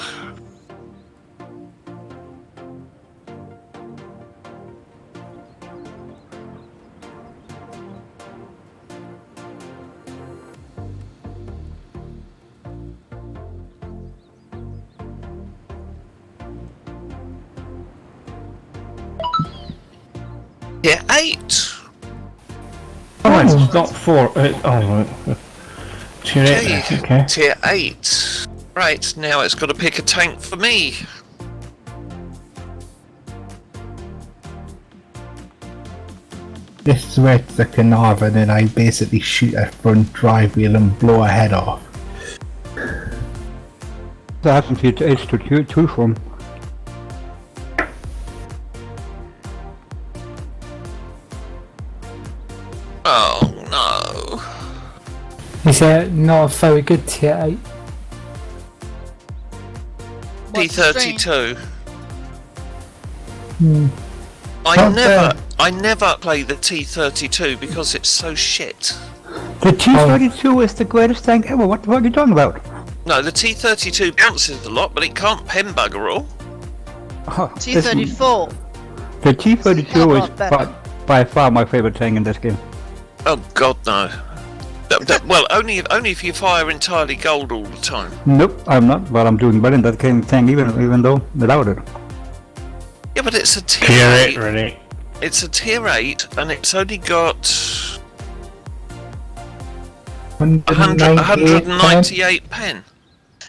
Tier 8. Oh, it's not 4. Right. Tier 8, okay. Tier 8. Right, now it's got to pick a tank for me. This is where it's the Carnarvon and I basically shoot a front drive wheel and blow a head off. That happened to H to 2 from. Oh no. Is it not a very good tier 8? What's the stream? P32. Hmm. I never play the T32 because it's so shit. The T32 is the greatest tank ever. What the fuck are you talking about? No, the T32 bounces a lot, but it can't pen bugger all. Oh, T34. The Hell T32 of a is lot better. by far my favorite tank in this game. Oh God, no. Well, only if you fire entirely gold all the time. Nope, I'm not, but I'm doing better in that tank even though without it. Yeah, but it's a tier, Tier 8. 8, really. It's a tier 8, and it's only got 198 pen,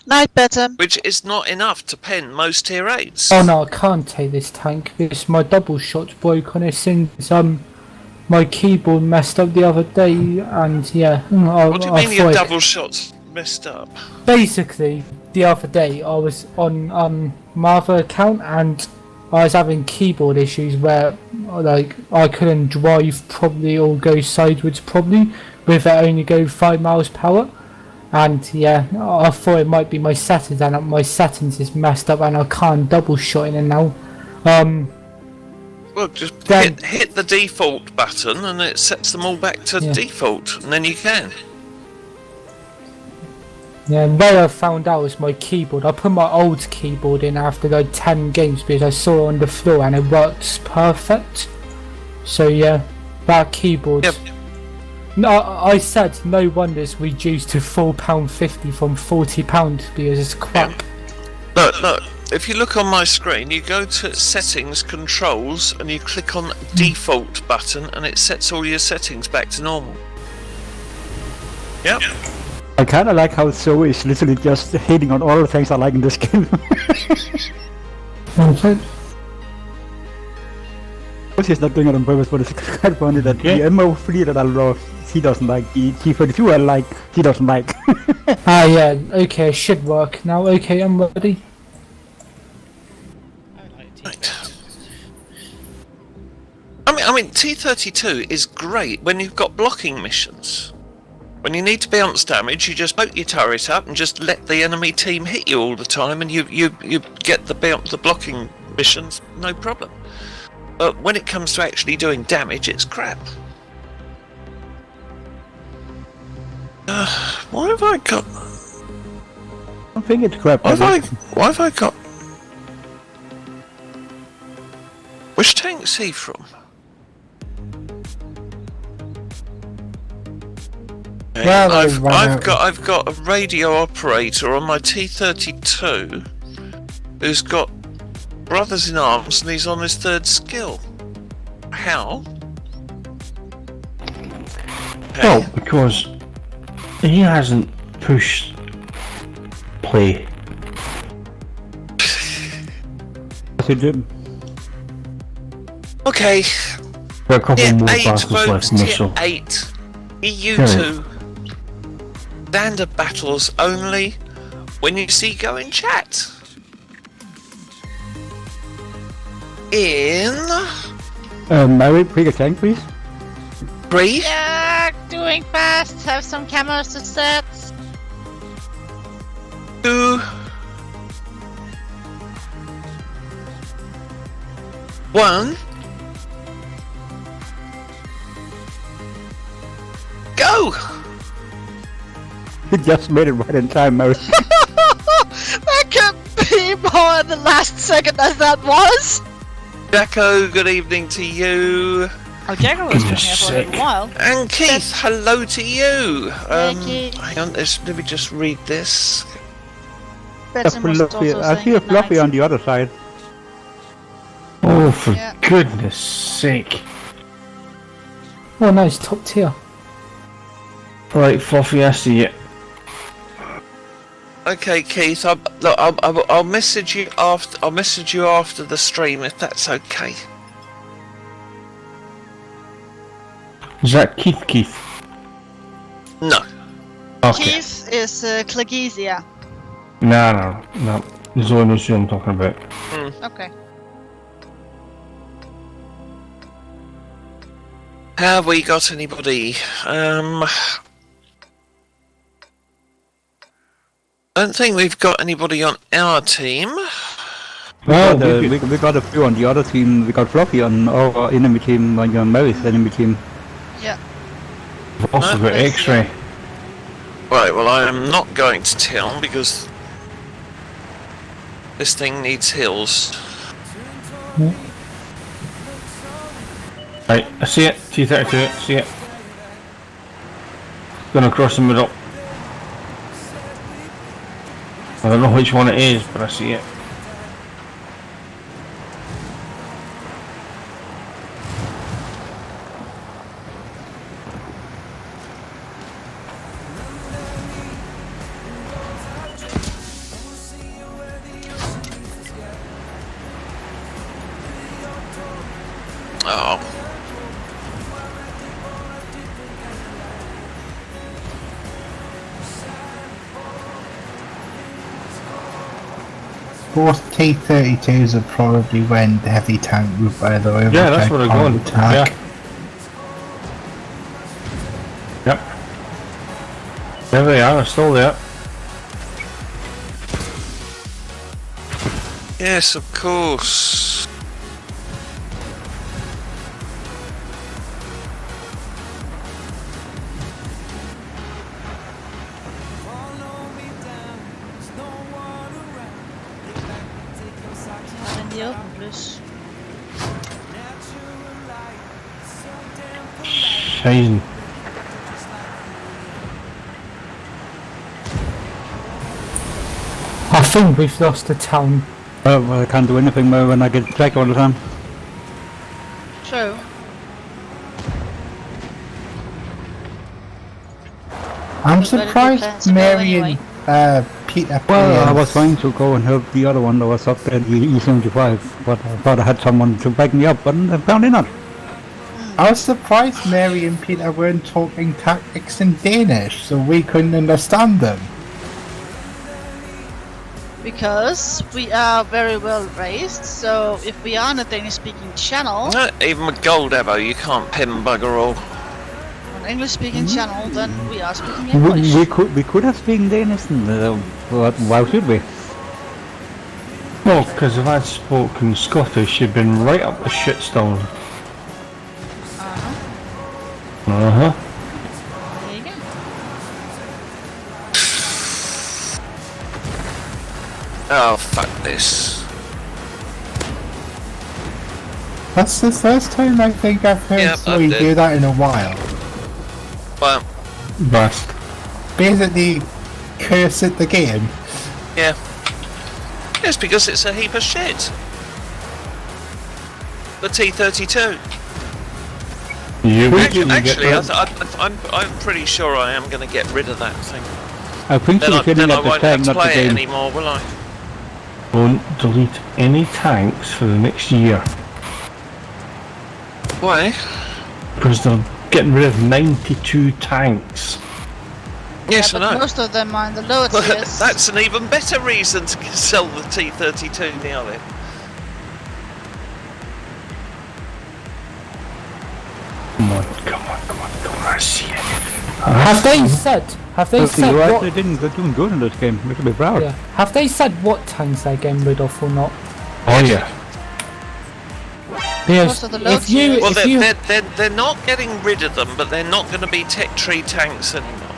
Night better. which is not enough to pen most tier 8s. Oh no, I can't take this tank because my double shot's broke on it since my keyboard messed up the other day, and yeah. What do you mean your double shots messed up? Basically, the other day I was on my other account and I was having keyboard issues where like I couldn't drive properly or go sideways properly with it only go 5 miles per hour. And yeah, I thought it might be my settings, and my settings is messed up and I can't double shot in it now. Well, just Then- hit the default button and it sets them all back to Yeah. default, and then you can. Yeah, and where I found out was my keyboard. I put my old keyboard in after like 10 games because I saw it on the floor and it works perfect. So yeah, that keyboard. Yep. No, I said no wonder it's reduced to £4.50 from £40 because it's crap. Look, if you look on my screen, you go to settings, controls, and you click on default button and it sets all your settings back to normal. Yep. I kind of like how Zoe is literally just hating on all the things I like in this game. She's not doing it on purpose, but it's quite funny that the MO3 that I love, he doesn't like. The T32 I like, he doesn't like. Ah yeah, okay, should work now. Okay, I'm ready. I like T. Right. I mean, T32 is great when you've got blocking missions. When you need to bounce damage, you just poke your turret up and just let the enemy team hit you all the time, and you get the blocking missions, no problem. But when it comes to actually doing damage, it's crap. Why have I got? I don't think it's crap. Why have I got? Which tank's he from? Okay, Well, I've got a radio operator on my T32 who's got brothers in arms and he's on his third skill. How? Well, because he hasn't pushed play. He did. Okay. Got a couple Tier more 8 battles left votes, in this, tier so 8. EU2. Standard battles only when you see go in chat. In Mary, pick a tank, please. 3, Yeah, doing fast. Have some cameras to set. 2, 1. Go! He just made it right in time, Mary. That could be more in the last second as that was. Jacko, good evening to you. Oh, Jacko was been Goodness here for a little sake. while. And Keith, hello to you. Thank you. Hang on, let me just read this. Benson was Fluffy. also I saying see a good Fluffy night. on the other side. oh, for Yeah. goodness sake! Oh nice, top tier. Right, Fluffy, I see it. Okay, Keith. I'll message you after. I'll message you after the stream if that's okay. Is that Keith? No. Okay. Keith is Clegizia. No. Zoe knows who I'm talking about. Okay. Have we got anybody? Don't think we've got anybody on our team. We got a few on the other team. We got Fluffy on our enemy team, on Mary's enemy team. Yeah. We've also No, got that's- X-ray. Right. Well, I am not going to tell because this thing needs heals. Right, I see it. T32, see it. Gonna cross the middle. I don't know which one it is, but I see it. Oh. Both T32s are probably went the heavy tank route, by the way. Yeah, which that's I what I'm can't going. attack. Yeah. Yep. There they are, they're still there. Yes, of course. the open, please. Shine. I think we've lost the town. Well, I can't do anything more when I get tracked all the time. True. I'm But it surprised depends on Mary anyway. and Peter. Well, I was trying to go and help the other one that was up there at the E75, but I thought I had someone to back me up, but apparently not. I was surprised Mary and Peter weren't talking tactics in Danish, so we couldn't understand them. Because we are very well raised, so if we are on a Danish-speaking channel, Even with gold ammo, you can't pin bugger all. an English-speaking channel, then we are speaking English. We could have spoken Danish, but why should we? Well, because if I'd spoken Scottish, you'd been right up the shitstone. Uh-huh. Uh-huh. There you go. Oh, fuck this. That's the first time I think I've heard Yeah, somebody I did. do that in a while. Well, Bast. Basically, curse at the game. yeah. It's because it's a heap of shit. The T-32. You Actually, I'm pretty sure I am going to get rid of that thing. I think Then you're I feeling at the won't tank, have to not the play it game. anymore, will I? won't delete any tanks for the next year. Why? Because they're getting rid of 92 tanks. Yes, Yeah, I but know. most of them are in the lower Well, tiers. that's an even better reason to sell the T-32 now then. Come on, I see it. Have they said You what? actually didn't doing good in this game. We should be proud. Yeah. Have they said what tanks they're getting rid of or not? Oh yeah. Because Most of the low if you, tiers. Well, if you, they're not getting rid of them, but they're not going to be Tech Tree tanks anymore.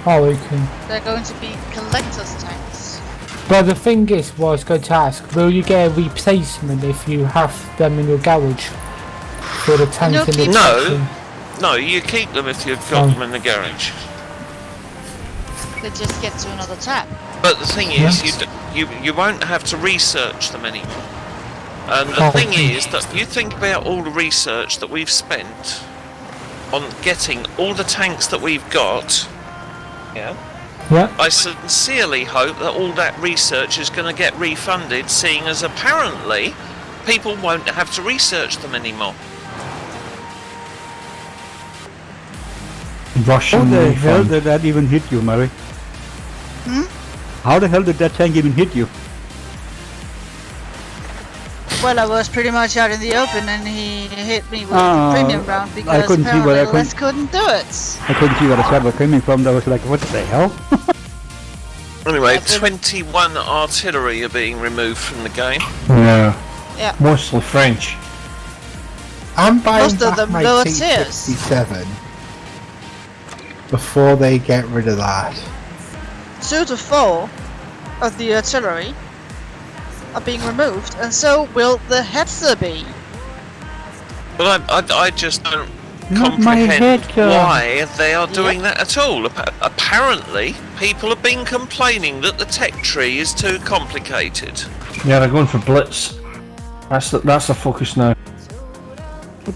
oh, okay. They're going to be collector's tanks. But the thing is, what I was going to ask, will you get a replacement if you have them in your garage for the tanks in the keep- No. section? No, you keep them if you've got Oh. them in the garage. They just get to another tab. But the thing is, Yes. you won't have to research them anymore. And the Oh, thing okay. is that you think about all the research that we've spent on getting all the tanks that we've got. Yeah. Yeah. I sincerely hope that all that research is going to get refunded, seeing as apparently people won't have to research them anymore. How Russian the hell refund. did that even hit you, Mary? How the hell did that tank even hit you? Well, I was pretty much out in the open and he hit me with Oh, the premium round because couldn't see apparently what I Les couldn't do it. I couldn't see where the shot was coming from. I was like, what the hell? Anyway, Yeah, but- 21 artillery are being removed from the game. Yeah. Yeah. Mostly French. I'm buying Most of back them my lower tiers. T67 before they get rid of that. 2 to 4 of the artillery are being removed, and so will the Hetzer be. But I just don't Not my comprehend head, why they are doing that at all. Apparently, people have been complaining that the tech tree is too complicated. Yeah, they're going for Blitz. That's the focus now.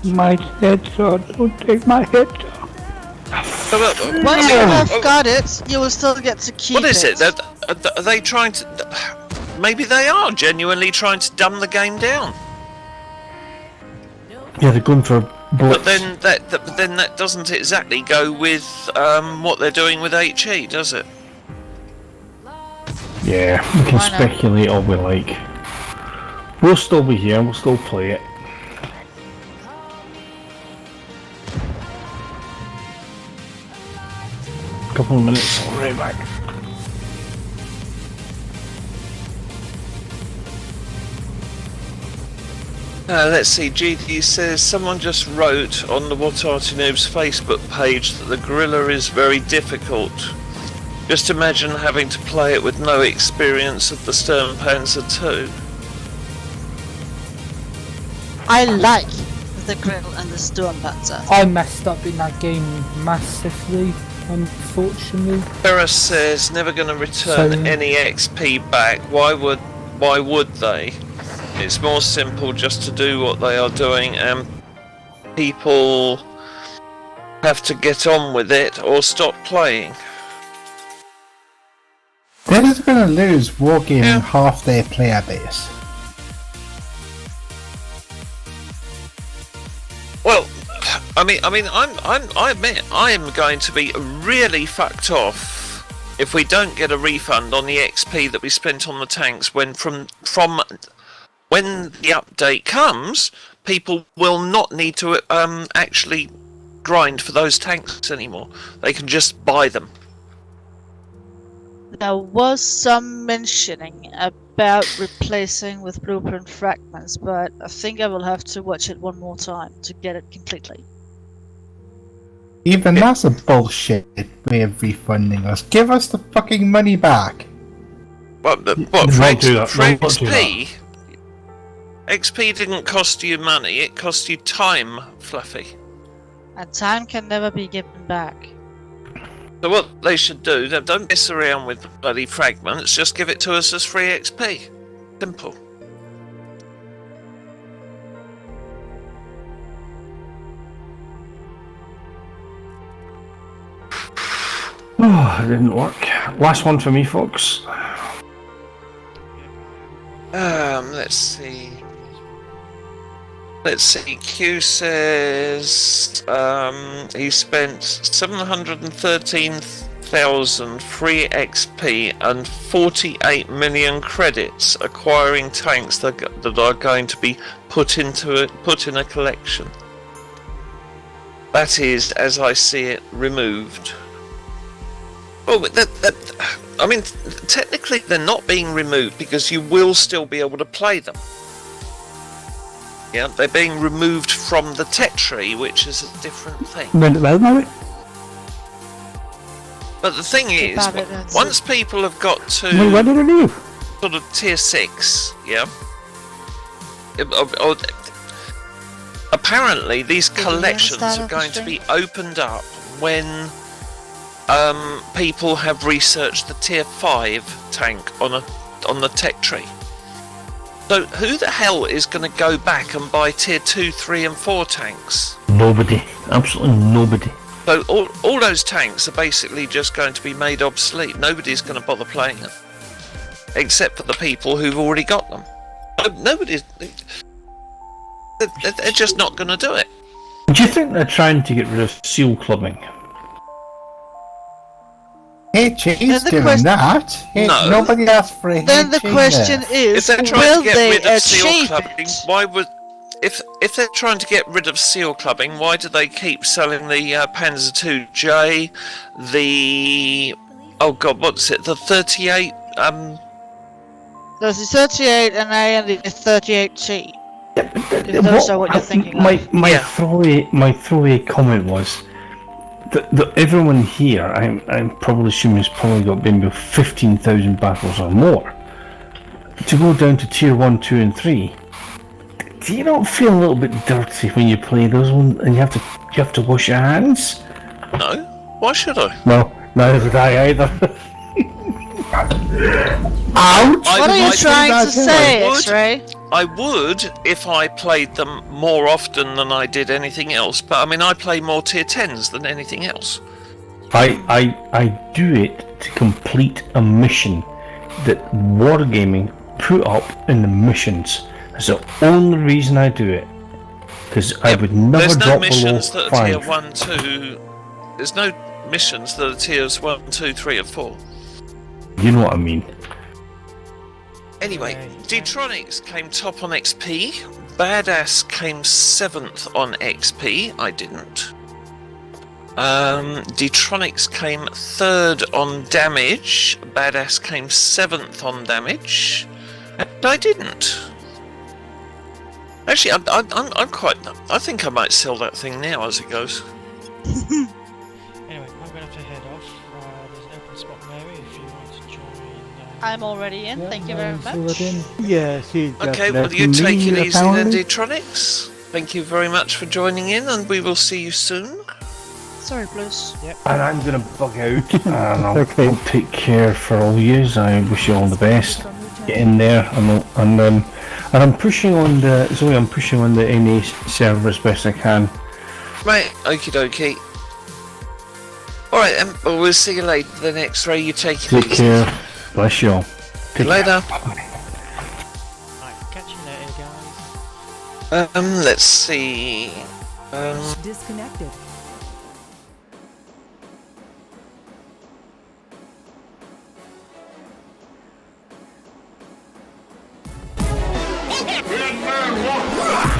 My headshot. Don't take my headshot. Once you have got it, you will still get to keep What is it? it. Are they trying to... Maybe they are genuinely trying to dumb the game down. Yeah, they're going for Blitz. But then that doesn't exactly go with what they're doing with HE, does it? Yeah, we can Why not? speculate all we like. We'll still be here, we'll still play it. Couple of minutes, I'll be right back. Let's see, GD says, someone just wrote on the What Arty Noobs Facebook page that the Gorilla is very difficult. Just imagine having to play it with no experience of the Sturmpanzer 2. I like the grill and the stone butter. I messed up in that game massively, unfortunately. Thurs says never going to return So- any XP back. Why would they? It's more simple just to do what they are doing, and people have to get on with it or stop playing. They're just gonna lose wargaming half their player base. Well, I admit I am going to be really fucked off if we don't get a refund on the XP that we spent on the tanks when from when the update comes, people will not need to actually grind for those tanks anymore. They can just buy them. There was some mentioning about replacing with blueprint fragments, but I think I will have to watch it one more time to get it completely. Even that's a bullshit way of refunding us. Give us the fucking money back. What They won't do that. for They won't do XP? XP didn't cost you money, it cost you time, Fluffy. And time can never be given back. So what they should do, they don't mess around with bloody fragments, just give it to us as free XP. Simple. Oh, it didn't work. Last one for me, folks. Let's see. Let's see. Q says he spent 713,000 free XP and 48 million credits acquiring tanks that are going to be put in a collection. That is, as I see it, removed. Oh, but I mean, technically they're not being removed because you will still be able to play them. Yeah, they're being removed from the tech tree, which is a different thing. Well, no. But the thing is, once people have got to Well, what did I do? sort of tier 6, yeah, apparently these collections are going to be opened up when people have researched the tier 5 tank on the tech tree. So who the hell is going to go back and buy tier 2, 3 and 4 tanks? Nobody. Absolutely nobody. So all those tanks are basically just going to be made obsolete. Nobody's going to bother playing them. Except for the people who've already got them. Nobody's... They're just not going to do it. Do you think they're trying to get rid of seal clubbing? HA's doing that. No. Nobody asked for a Then the question is, If they're trying will to get they rid of seal achieve clubbing, it? why would... If they're trying to get rid of seal clubbing, why do they keep selling the Panzer II-J, the... Oh god, what's it? The 38... There's the 38 NA and the 38T. If those are what you're thinking of. My throwaway comment was that everyone here, I'm probably assuming, has probably got maybe 15,000 battles or more. To go down to tier 1, 2 and 3, do you not feel a little bit dirty when you play those ones and you have to wash your hands? No. Why should I? No, neither would I either. Ouch! What are you trying to say, X-Ray? I would if I played them more often than I did anything else, but I mean I play more tier 10s than anything else. I do it to complete a mission that Wargaming put up in the missions. That's the only reason I do it. Because I would never There's no drop below missions that are tier 5. 1, 2... There's no missions that are tiers 1, 2, 3 or 4. You know what I mean. Anyway, D-Tronics came top on XP, Badass came 7th on XP, I didn't. D-Tronics came 3rd on damage, Badass came 7th on damage, and I didn't. Actually, I'm quite... I think I might sell that thing now as it goes. Anyway, I'm going to have to head off. There's an open spot in Mary if you want to join I'm already in. Thank you very much. Yeah, she just Okay, well, left you take me, it easy then, apparently. D-Tronics. Thank you very much for joining in, and we will see you soon. Sorry, Blues. And I'm gonna bug out, and I'll, Okay. I'll take care for all yous. I wish you all the best. Get in there, and I'm pushing on the Zoe. I'm pushing on the NA server as best I can. Right, okie dokie. Alright, well, we'll see you later then, X-Ray. You take it Take easy. care. Bless you all. Take Later. care. Bye. Right, catch you later, guys. Let's see. Disconnected.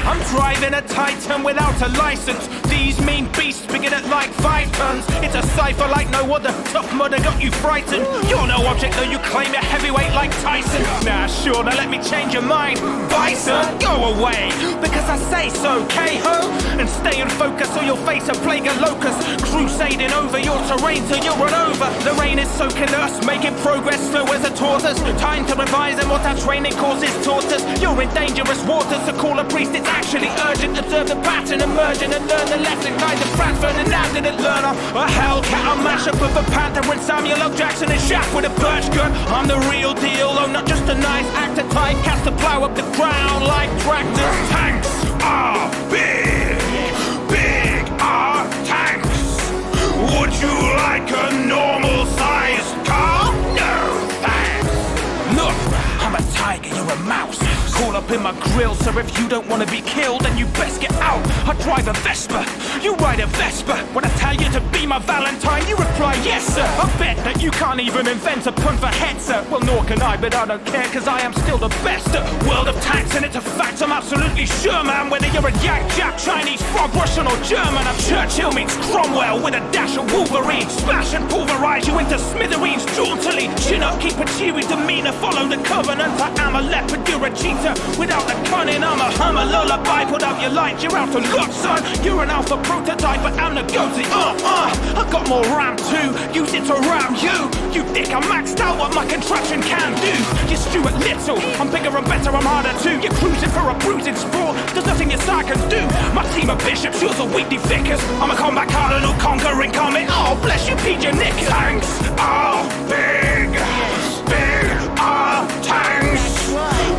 I'm driving a Titan without a license. These mean beasts begin at like 5 tons. It's a cipher like no other. Tough mudder got you frightened. You're no object though you claim you're heavyweight like Tyson. Nah, sure, now let me change your mind. Bison, go away, because I say so, K-ho. And stay in focus or you'll face a plague of locusts. Crusading over your terrain till you'll run over. The rain is soaking us, making progress slow as a tortoise. Time to revise and what our training causes tortoise. You're in dangerous waters, so call a priest, it's actually urgent. Observe the pattern emerging and learn the lesson. Kind of Franz Ferdinand didn't learn a Hellcat, a mashup of a Panther and Samuel L. Jackson and Shaq with a birch gun. I'm the real deal, oh not just a nice actor type. Cast to plow up the ground like tractors. Tanks are big, big are tanks. Would you like a normal sized car? No thanks. Look, I'm a tiger, you're a mouse. Call up in my grill, so if you don't want to be killed, then you best get out. I drive a Vespa, you ride a Vespa. When I tell you to be my Valentine, you reply yes sir. I bet that you can't even invent a pun for head sir. Well nor can I, but I don't care, cause I am still the best. World of tanks and it's a fact, I'm absolutely sure man. Whether you're a Yak Jap, Chinese frog, Russian or German, I'm Churchill meets Cromwell with a dash of Wolverine. Smash and pulverize you into smithereens jauntily. Chin up, keep a cheery demeanor, follow the covenant. I am a leopard, you're a cheetah. Without the cunning, I'm a hummer lullaby. Put out your lights, you're out to luck, son. You're an alpha prototype, but I'm the goatee. I got more RAM too. Use it to ram you. You dick, I'm maxed out what my contraption can do. You're Stuart Little, I'm bigger and better, I'm harder too. You're cruising for a bruising sport. There's nothing your side can do. My team of bishops, yours are weekly vicars. I'm a combat cardinal, conquering comet. Oh, bless you, PJ Knickers. Tanks are big, big are tanks.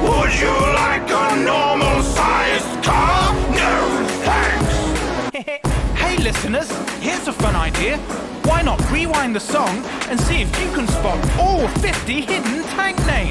Would you like a normal sized car? No thanks. Hey listeners, here's a fun idea. Why not rewind the song and see if you can spot all 50 hidden tank names?